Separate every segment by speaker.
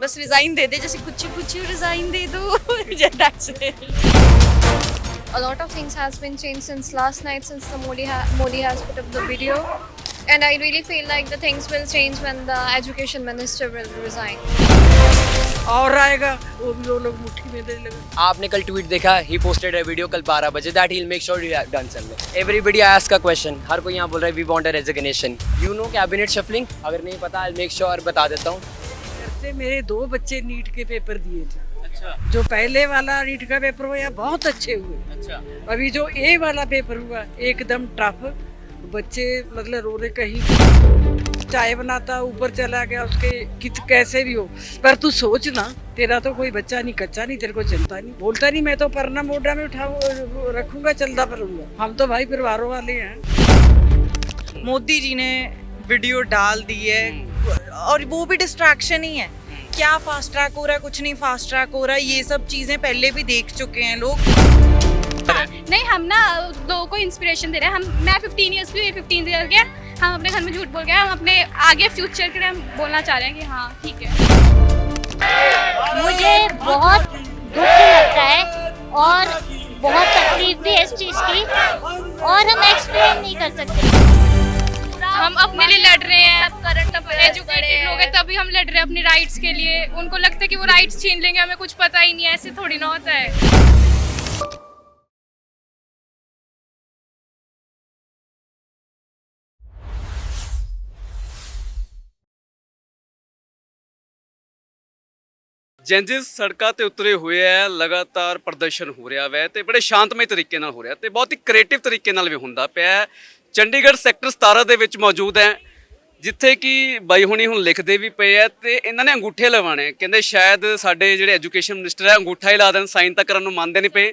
Speaker 1: बस रिजाइन दे दे, जैसे कुछ कुछ रिजाइन दे दो। That's it.
Speaker 2: A lot of things has been changed since last night, since the Modi has put up the video, and I really feel like the things will change when the education minister will resign.
Speaker 3: और आएगा वो लोग मुट्ठी में देने लगे।
Speaker 4: आपने कल ट्वीट देखा, ही पोस्टेड अ वीडियो कल 12 बजे that he will make sure you have done something. Everybody ask a question, हर कोई यहाँ बोल रहा है we want a resignation. You know cabinet shuffling? अगर नहीं पता आई मेक श्योर बता देता हूँ।
Speaker 3: से मेरे 2 बच्चे नीट के पेपर दिए थे। अच्छा। जो पहले वाला नीट का पेपर हुआ बहुत अच्छे हुए। अच्छा। अभी जो ए वाला पेपर हुआ एकदम टफ, बच्चे मतलब रो रहे, कहीं चाय बनाता ऊपर चला गया उसके कैसे भी हो। पर तू सोच ना, तेरा तो कोई बच्चा नहीं, कच्चा नहीं, तेरे को चिंता नहीं, बोलता नहीं मैं तो परना मोटा में उठा रखूंगा, चलता परूंगा। हम तो भाई परिवारों वाले हैं।
Speaker 5: मोदी जी ने वीडियो डाल दी है और वो भी डिस्ट्रैक्शन ही है। क्या फास्ट ट्रैक हो रहा है, कुछ नहीं फास्ट ट्रैक हो रहा है, ये सब चीजें पहले भी देख चुके हैं लोग।
Speaker 6: नहीं, हम ना लोगों को इंस्पिरेशन दे रहे हैं। मैं 15 ईयर्स की हुई, 15 ईयर के हम अपने घर में झूठ बोल गए, हम अपने आगे फ्यूचर के लिए हम बोलना चाह रहे हैं कि हाँ ठीक है।
Speaker 7: मुझे बहुत दुख लगता है और बहुत तकलीफ भी है इस चीज़ की, और हम एक्सप्लेन नहीं कर सकते।
Speaker 6: हम अपने लिए लड़ रहे हैं, एजुकेटेड लोग हैं तभी हम लड़ रहे हैं अपने राइट्स के लिए। उनको लगता है कि वो राइट्स छीन लेंगे, हमें कुछ पता ही नहीं है, ऐसे थोड़ी ना होता है।
Speaker 8: ਜੈਂਜਿਸ ਸੜਕਾਂ ਤੇ ਉਤਰੇ ਹੋਏ ਆ, ਲਗਾਤਾਰ ਪ੍ਰਦਰਸ਼ਨ ਹੋ ਰਿਹਾ ਵੈ ਤੇ ਬੜੇ ਸ਼ਾਂਤਮਈ ਤਰੀਕੇ ਨਾਲ ਹੋ ਰਿਹਾ ਤੇ ਬਹੁਤ ਹੀ ਕ੍ਰੀਏਟਿਵ ਤਰੀਕੇ ਨਾਲ ਵੀ ਹੁੰਦਾ ਪਿਆ। ਚੰਡੀਗੜ੍ਹ ਸੈਕਟਰ 17 ਦੇ ਵਿੱਚ ਮੌਜੂਦ ਹੈ, ਜਿੱਥੇ ਕਿ ਬਾਈ ਹੁਣੀ ਹੁਣ ਲਿਖਦੇ ਵੀ ਪਏ ਆ ਤੇ ਇਹਨਾਂ ਨੇ ਅੰਗੂਠੇ ਲਵਾਣੇ, ਕਹਿੰਦੇ ਸ਼ਾਇਦ ਸਾਡੇ ਜਿਹੜੇ ਐਜੂਕੇਸ਼ਨ ਮਿਨਿਸਟਰ ਹੈ ਅੰਗੂਠਾ ਹੀ ਲਾ ਦੇਣ, ਸਾਈਨ ਤਾਂ ਕਰਨ ਨੂੰ ਮੰਨਦੇ ਨਹੀਂ ਪਏ।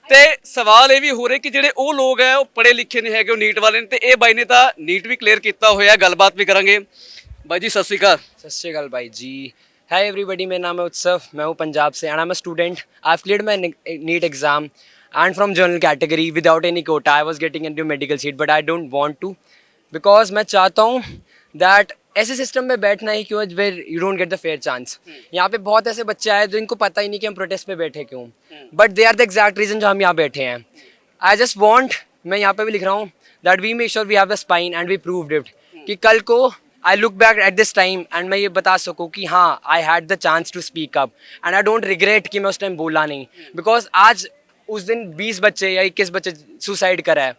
Speaker 8: ਤੇ ਸਵਾਲ ਇਹ ਵੀ ਹੋ ਰਿਹਾ ਕਿ ਜਿਹੜੇ ਉਹ ਲੋਕ ਹੈ ਉਹ ਪੜ੍ਹੇ ਲਿਖੇ ਨਹੀਂ ਹੈਗੇ, ਉਹ ਨੀਟ ਵਾਲੇ ਨੇ, ਤੇ ਇਹ ਬਾਈ ਨੇ ਤਾਂ ਨੀਟ ਵੀ ਕਲੀਅਰ ਕੀਤਾ ਹੋਇਆ। ਗੱਲਬਾਤ ਵੀ ਕਰਾਂਗੇ। ਬਾਈ ਜੀ ਸਤਿ ਸ਼੍ਰੀ ਅਕਾਲ।
Speaker 4: सत श्रीकाल भाई जी। हाय एवरीबॉडी, मेरा नाम है उत्सव, मैं हूँ पंजाब से and I am a student. I have cleared my NEET exam and from general category without any quota I was getting into medical seat, but I don't want to, because मैं चाहता हूँ दैट ऐसे system में बैठना ही क्यों where you don't get the fair chance. यहाँ पे बहुत ऐसे बच्चे आए जो इनको पता ही नहीं कि हम प्रोटेस्ट पे बैठे क्यों, but they are the exact reason जो हम यहाँ बैठे हैं। आई जस्ट वॉन्ट, मैं यहाँ पे भी लिख रहा हूँ that we make sure we have the spine and we proved it, कि कल को I look back at this time and मैं ये बता सकूँ कि हाँ I had the chance to speak up and I don't regret कि मैं उस टाइम बोला नहीं, बिकॉज आज उस दिन 20 बच्चे या 21 बच्चे सुसाइड करा है,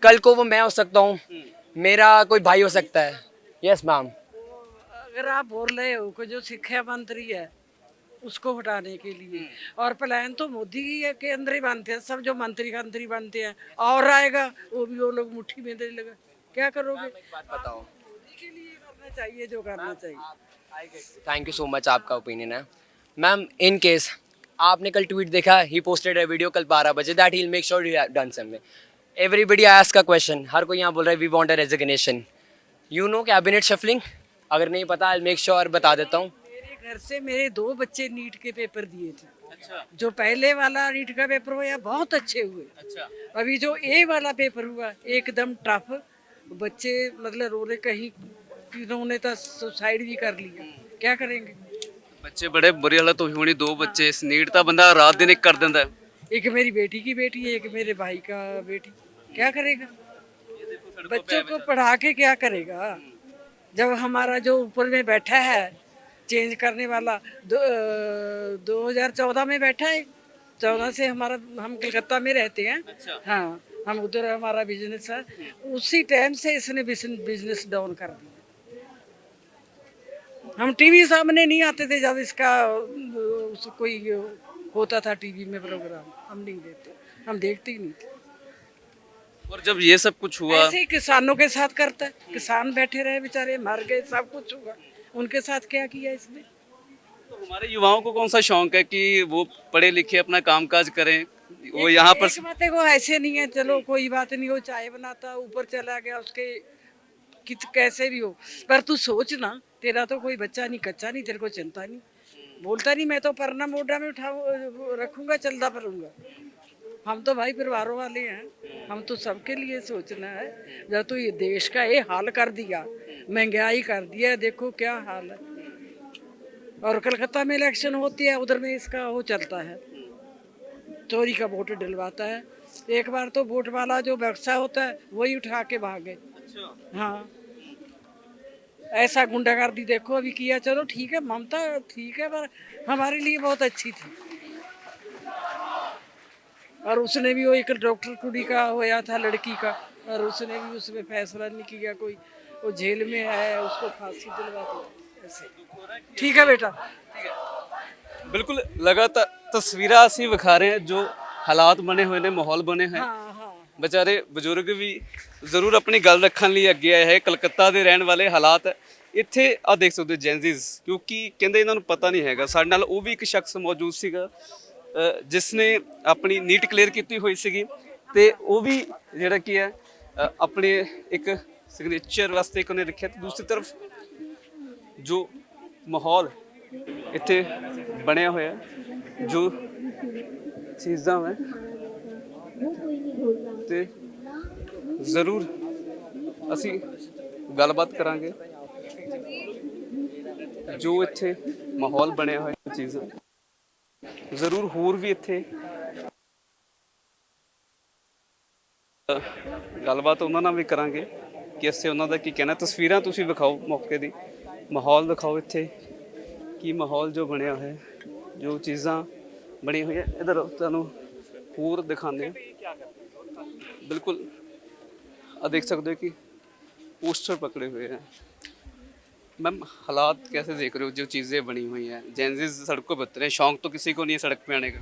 Speaker 4: कल को वो मैं हो सकता हूँ, मेरा कोई भाई हो सकता है। Yes ma'am.
Speaker 3: अगर आप बोल रहे हो कि जो शिक्षा मंत्री है उसको हटाने के लिए, और प्लान तो मोदी के अंदर ही बनते हैं, सब जो मंत्री बनते हैं, और आएगा वो लोग मुट्ठी में देने लगे, क्या करोगे?
Speaker 4: बात बताओ,
Speaker 3: के लिए करना चाहिए जो करना चाहिए।
Speaker 4: थैंक यू सो मच, आपका ओपिनियन है मैम। इन केस आपने कल ट्वीट देखा, ही पोस्टेड अ वीडियो कल 12 बजे that he will make sure you have done something. Everybody ask a question, हर कोई यहाँ बोल रहा है we want a resignation. You know cabinet shuffling? अगर नहीं पता आई मेक श्योर बता देता हूँ।
Speaker 3: मेरे घर से मेरे 2 बच्चे नीट के पेपर दिए थे। अच्छा। जो पहले वाला नीट का पेपर हुआ बहुत अच्छे हुए। अच्छा। अभी जो ए वाला पेपर हुआ एकदम टफ, बच्चे मतलब रो रहे, कहीं इन्होंने तो सुसाइड भी कर लिया, क्या करेंगे?
Speaker 8: ਬੱਚੇ ਬੜੇ ਬੁਰੀ ਹਾਲਤ ਹੋਈ ਹੋਣੀ, 2 ਬੱਚੇ ਇਸ ਨੀਟ ਤਾਂ ਬੰਦਾ ਰਾਤ ਦਿਨ ਇੱਕ ਕਰ ਦਿੰਦਾ ਹੈ।
Speaker 3: एक मेरी बेटी की बेटी है, एक मेरे भाई का बेटी, क्या करेगा? बच्चों को पढ़ा के क्या करेगा? जब हमारा जो ऊपर में बैठा है चेंज करने वाला 2014 में बैठा है, 14 से हमारा, हम कलकत्ता में रहते हैं। अच्छा। हाँ, हम उधर हमारा बिजनेस है, उसी टाइम से इसने बिजनेस डाउन कर दिया। हम टीवी सामने नहीं आते थे जब इसका कोई होता था टीवी में प्रोग्राम, हम नहीं देखते, हम देखते ही नहीं थे।
Speaker 8: और जब ये सब कुछ हुआ,
Speaker 3: ऐसे ही किसानों के साथ करता है, किसान बैठे रहे बेचारे, मर गए, सब कुछ हुआ, उनके साथ क्या किया इसने?
Speaker 8: तो हमारे युवाओं को कौन सा शौक है कि वो पढ़े लिखे अपना कामकाज करें, वो यहाँ पर
Speaker 3: एक बात है, वो ऐसे नहीं है, चलो कोई बात नहीं, वो चाय बनाता ऊपर चला गया उसके कैसे भी हो। पर तू सोच ना, तेरा तो कोई बच्चा नहीं, कच्चा नहीं, तेरे को चिंता नहीं, बोलता नहीं मैं तो परना मोटा में उठा रखूंगा, चलता परूंगा। हम तो भाई परिवारों वाले हैं, हम तो सबके लिए सोचना है। जब तो ये देश का ये हाल कर दिया, महंगाई कर दिया, देखो क्या हाल है, और कलकत्ता में इलेक्शन होती है, उधर में इसका वो चलता है, चोरी का वोट डलवाता है। एक बार तो वोट वाला जो व्यवसाय होता है वही उठा के भागे। हाँ, ऐसा गुंडागर्दी देखो अभी किया। चलो ठीक है, ममता ठीक है, पर हमारे लिए बहुत अच्छी थी। और उसने भी वो एक डॉक्टर कुड़ी का होया था लड़की का, और उसने भी उसमें फैसला नहीं किया कोई, वो जेल में है, उसको फांसी दिलवाती ऐसे। ठीक है बेटा।
Speaker 8: ਬਿਲਕੁਲ ਲਗਾਤਾਰ ਤਸਵੀਰਾਂ ਅਸੀਂ ਵਿਖਾ ਰਹੇ ਹਾਂ ਜੋ ਹਾਲਾਤ ਬਣੇ ਹੋਏ ਨੇ, ਮਾਹੌਲ ਬਣੇ ਹੋਏ।
Speaker 3: हाँ हाँ
Speaker 8: ਵਿਚਾਰੇ ਬਜ਼ੁਰਗ ਵੀ ਜ਼ਰੂਰ ਆਪਣੀ ਗੱਲ ਰੱਖਣ ਲਈ ਅੱਗੇ ਆਏ ਹੈ। ਕਲਕੱਤਾ ਦੇ ਰਹਿਣ ਵਾਲੇ ਹਾਲਾਤ ਇੱਥੇ ਆ ਦੇਖ ਸਕਦੇ ਹੋ, ਜੈਨਜ਼ੀਜ਼, ਕਿਉਂਕਿ ਕਹਿੰਦੇ ਇਹਨਾਂ ਨੂੰ ਪਤਾ ਨਹੀਂ ਹੈਗਾ। ਸਾਡੇ ਨਾਲ ਉਹ ਵੀ ਇੱਕ ਸ਼ਖਸ ਮੌਜੂਦ ਸੀਗਾ ਜਿਸ ਨੇ ਆਪਣੀ ਨੀਟ ਕਲੀਅਰ ਕੀਤੀ ਹੋਈ ਸੀਗੀ, ਤੇ ਉਹ ਵੀ ਜਿਹੜਾ ਕੀ ਹੈ ਆਪਣੇ ਇੱਕ ਸਿਗਨੇਚਰ ਵਾਸਤੇ ਇੱਕ ਉਹਨੇ ਲਿਖਿਆ। ਤੇ ਦੂਸਰੀ ਤਰਫ ਜੋ ਮਾਹੌਲ ਇੱਥੇ ਬਣਿਆ ਹੋਇਆ, ਜੋ ਚੀਜ਼ਾਂ ਹੈ, ਤੇ ਜ਼ਰੂਰ ਅਸੀਂ ਗੱਲਬਾਤ ਕਰਾਂਗੇ ਜੋ ਇੱਥੇ ਮਾਹੌਲ ਬਣਿਆ ਹੋਇਆ ਚੀਜ਼ਾਂ। ਜ਼ਰੂਰ ਹੋਰ ਵੀ ਇੱਥੇ ਗੱਲਬਾਤ ਉਹਨਾਂ ਨਾਲ ਵੀ ਕਰਾਂਗੇ ਕਿ ਅਸੀਂ ਉਹਨਾਂ ਦਾ ਕੀ ਕਹਿਣਾ। ਤਸਵੀਰਾਂ ਤੁਸੀਂ ਵਿਖਾਓ, ਮੌਕੇ ਦੀ ਮਾਹੌਲ ਦਿਖਾਓ ਇੱਥੇ ਕੀ ਮਾਹੌਲ ਜੋ ਬਣਿਆ ਹੋਇਆ, ਜੋ ਚੀਜ਼ਾਂ ਬਣੀਆਂ ਹੋਈਆਂ। ਇਧਰ ਤੁਹਾਨੂੰ ਹੋਰ ਦਿਖਾਉਂਦੇ ਹਾਂ। ਬਿਲਕੁਲ ਆ ਦੇਖ ਸਕਦੇ ਹੋ कि पोस्टर पकड़े हुए हैं। मैम, हालात कैसे देख रहे हो जो चीज़ें बनी हुई हैं? जेंजीज सड़कों पर उतरे, शौक तो किसी को नहीं है सड़क पे आने का।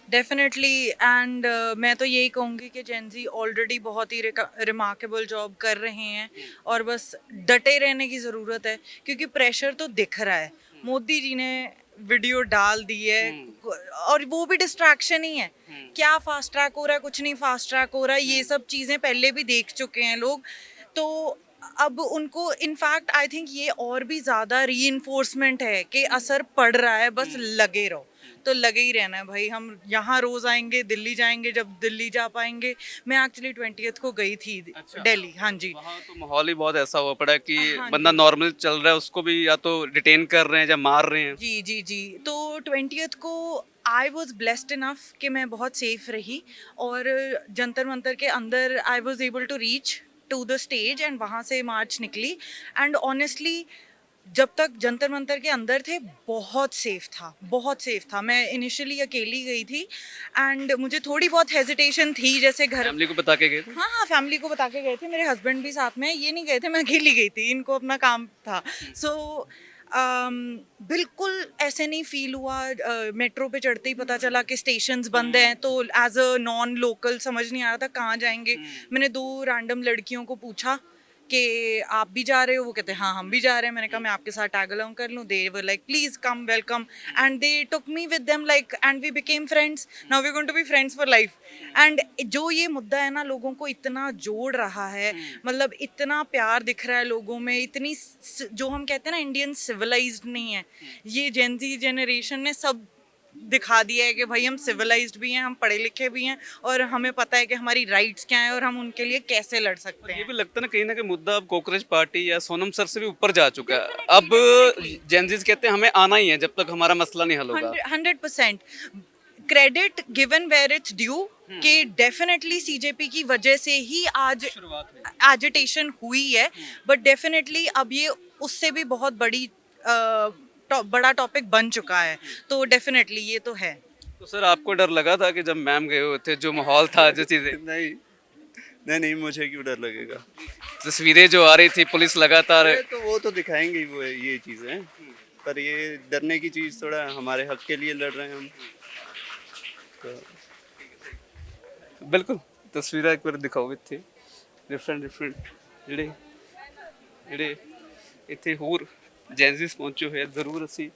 Speaker 5: डेफिनेटली, एंड मैं तो यही कहूँगी कि जेंजी ऑलरेडी बहुत ही रिमार्केबल जॉब कर रहे हैं, और बस डटे रहने की ज़रूरत है, क्योंकि प्रेशर तो दिख रहा है। मोदी जी ने वीडियो डाल दी है, और वो भी डिस्ट्रैक्शन ही है। क्या फास्ट ट्रैक हो रहा है? कुछ नहीं फास्ट ट्रैक हो रहा है। ये सब चीज़ें पहले भी देख चुके हैं लोग, तो अब उनको इनफैक्ट आई थिंक ये और भी ज़्यादा रीइंफोर्समेंट है कि असर पड़ रहा है। बस लगे रहो, तो लगे ही रहना है भाई। हम यहाँ रोज़ आएंगे, दिल्ली जाएंगे जब दिल्ली जा पाएंगे। मैं एक्चुअली 20th को गई थी दिल्ली। हाँ जी,
Speaker 8: वहाँ तो माहौल ही बहुत ऐसा हुआ पड़ा है कि बंदा नॉर्मल चल रहा है उसको भी या तो डिटेन कर रहे हैं या मार रहे हैं।
Speaker 5: जी जी जी। तो 20th को आई वॉज ब्लेस्ड इनफ कि मैं बहुत सेफ रही, और जंतर मंतर के अंदर I was able to reach to the stage, and वहाँ से मार्च निकली। एंड ऑनेस्टली जब तक जंतर मंतर के अंदर थे बहुत सेफ था, बहुत सेफ था। मैं इनिशियली अकेली गई थी, एंड मुझे थोड़ी बहुत हेजिटेशन थी, जैसे घर
Speaker 8: फैमिली को बता के गए थे?
Speaker 5: हाँ हाँ, फैमिली को बता के गए थे। मेरे हस्बैंड भी साथ में, ये नहीं गए थे, मैं अकेली गई थी, इनको अपना काम था। सो बिल्कुल ऐसे नहीं फील हुआ। मेट्रो पे चढ़ते ही पता चला कि स्टेशंस बंद हैं, तो एज अ नॉन लोकल समझ नहीं आ रहा था कहाँ जाएंगे। मैंने 2 रैंडम लड़कियों को पूछा कि आप भी जा रहे हो? वो कहते हैं हाँ हम भी जा रहे हैं। मैंने कहा मैं आपके साथ टैग अलोंग कर लूँ? They were like please come, welcome, and they took me with them like, and we became friends. Now we going to be friends for life. And जो ये मुद्दा है ना, लोगों को इतना जोड़ रहा है, मतलब इतना प्यार दिख रहा है लोगों में, इतनी जो हम कहते हैं ना इंडियन सिविलाइज्ड नहीं है, ये जेन ज़ी जनरेशन ने सब दिखा दिया है कि भाई हम सिविलाइज्ड भी हैं, हम पढ़े लिखे भी हैं, और हमें पता है कि हमारी राइट्स क्या हैं और हम उनके लिए कैसे लड़ सकते
Speaker 8: ये
Speaker 5: हैं।
Speaker 8: भी लगता है ना कहीं मुद्दा अब कॉकरोच पार्टी या सोनम सर से भी ऊपर जा चुका है। अब जेंजीज कहते हैं हमें आना ही है जब तक हमारा मसला नहीं हल होगा।
Speaker 5: 100% credit given where it's due, कि डेफिनेटली सीजेपी की वजह से ही आज एजिटेशन हुई है, बट डेफिनेटली अब ये उससे भी बहुत बड़ा टॉपिक बन चुका है, तो डेफिनेटली ये तो है।
Speaker 8: तो सर आपको डर लगा था कि जब मैम गए हुए थे, जो माहौल था, जो चीज़ें?
Speaker 9: नहीं, मुझे क्यों डर लगेगा।
Speaker 8: तस्वीरें जो आ रही थी, पुलिस लगातार,
Speaker 9: तो वो तो दिखाएंगे ही, वो ये चीज़ें, पर ये डरने की चीज़ थोड़ा, हमारे हक के लिए लड़ रहे हैं हम। तो
Speaker 8: बिल्कुल तस्वीरें एक बार दिखाओ। इतने डिफरेंट ਜਿਹੜੇ ਇੱਥੇ ਹੋਰ ਜੈਨਜ਼ੀਸ ਪਹੁੰਚੇ ਹੋਏ ਆ, ਜ਼ਰੂਰ ਅਸੀਂ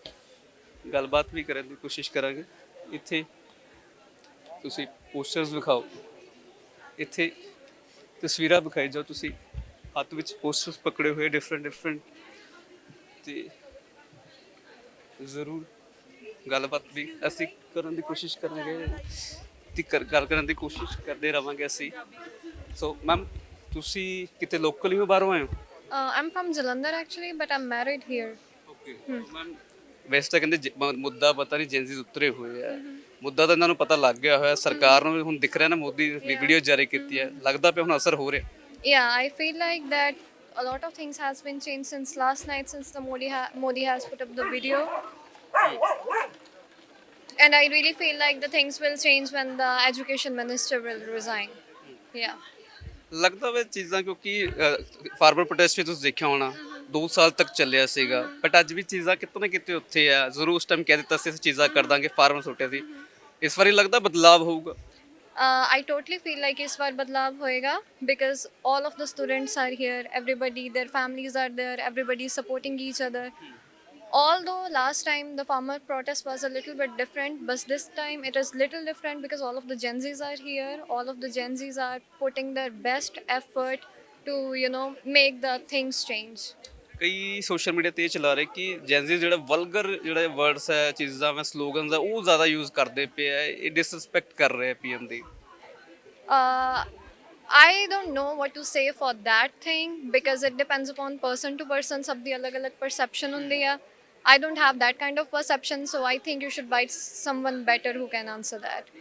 Speaker 8: ਗੱਲਬਾਤ ਵੀ ਕਰਨ ਦੀ ਕੋਸ਼ਿਸ਼ ਕਰਾਂਗੇ। ਇੱਥੇ ਤੁਸੀਂ ਪੋਸਟਰਸ ਵਿਖਾਓ, ਇੱਥੇ ਤਸਵੀਰਾਂ ਵਿਖਾਈ ਜਾਓ, ਤੁਸੀਂ ਹੱਥ ਵਿੱਚ ਪੋਸਟਰਸ ਪਕੜੇ ਹੋਏ ਡਿਫਰੈਂਟ, ਤੇ ਜ਼ਰੂਰ ਗੱਲਬਾਤ ਵੀ ਅਸੀਂ ਕਰਨ ਦੀ ਕੋਸ਼ਿਸ਼ ਕਰਾਂਗੇ, ਤੇ ਗੱਲ ਕਰਨ ਦੀ ਕੋਸ਼ਿਸ਼ ਕਰਦੇ ਰਵਾਂਗੇ ਅਸੀਂ। ਸੋ ਮੈਮ, ਤੁਸੀਂ ਕਿਤੇ ਲੋਕਲ ਹੀ ਹੋ, ਬਾਹਰੋਂ ਆਏ ਹੋ?
Speaker 2: I'm from Jalandhar actually, but I'm married here.
Speaker 8: Okay. Ma'am, ਵੈਸੇ ਤਾਂ ਕਹਿੰਦੇ ਮੁੱਦਾ ਪਤਾ ਨਹੀਂ ਜੈਨਜ਼ੀਸ ਉਤਰੇ ਹੋਏ ਆ, ਮੁੱਦਾ ਤਾਂ ਇਹਨਾਂ ਨੂੰ ਪਤਾ ਲੱਗ ਗਿਆ ਹੋਇਆ, ਸਰਕਾਰ ਨੂੰ ਵੀ ਹੁਣ ਦਿਖ ਰਿਹਾ ਨਾ, ਮੋਦੀ ਵੀਡੀਓ ਜਾਰੀ ਕੀਤੀ ਹੈ, ਲੱਗਦਾ ਪਿਆ ਹੁਣ ਅਸਰ ਹੋ ਰਿਹਾ।
Speaker 2: Yeah, I feel like that a lot of things has been changed since last night, since the Modi has put up the video. And I really feel like the things will change when the education minister will resign. Yeah.
Speaker 8: ਲੱਗਦਾ ਵੇ ਚੀਜ਼ਾਂ, ਕਿਉਂਕਿ farmer protest ਵੀ ਤੁਸੀਂ ਦੇਖਿਆ ਹੋਣਾ 2 ਸਾਲ ਤੱਕ ਚੱਲਿਆ ਸੀਗਾ, ਬਟ ਅੱਜ ਵੀ ਚੀਜ਼ਾਂ ਕਿਤੇ ਨਾ ਕਿਤੇ ਉੱਥੇ ਆ। ਜ਼ਰੂਰ ਉਸ ਟਾਈਮ ਕਹਿ ਦਿੱਤਾ ਸੀ ਅਸੀਂ ਚੀਜ਼ਾਂ ਕਰ ਦਾਂਗੇ, ਫਾਰਮਰ ਸੁੱਟਿਆ ਸੀ। ਇਸ ਵਾਰੀ ਲੱਗਦਾ ਬਦਲਾਵ ਹੋਊਗਾ।
Speaker 2: I totally feel like इस बार बदलाव होएगा because all of the students are here, everybody, their families are there, everybody is supporting each other. Although last time the farmer protest was a little bit different, but this time it is little different because all of the Gen Zs are here, all of the Gen Zs are putting their best effort to, you know, make the things change.
Speaker 8: ਕਈ social media ਤੇ ਇਹ ਚਲਾ ਰਹੇ ਕਿ ਜੈਨਜ਼ੀ ਜਿਹੜਾ vulgar ਜਿਹੜੇ words ਹੈ, ਚੀਜ਼ਾਂ ਮੈਂ ਸਲੋਗਨਸ ਹੈ, ਉਹ ਜ਼ਿਆਦਾ ਯੂਜ਼ ਕਰਦੇ ਪਏ ਆ, ਇਹ ਡਿਸਰਿਸਪੈਕਟ ਕਰ ਰਹੇ ਆ PM the.
Speaker 2: I don't know what to say for that thing because it depends upon person to person. ਸਭ ਦੀ ਅਲੱਗ-ਅਲੱਗ perception ਹੁੰਦੀ ਆ। I don't have that kind of perception, so I think you should find someone better who can answer that.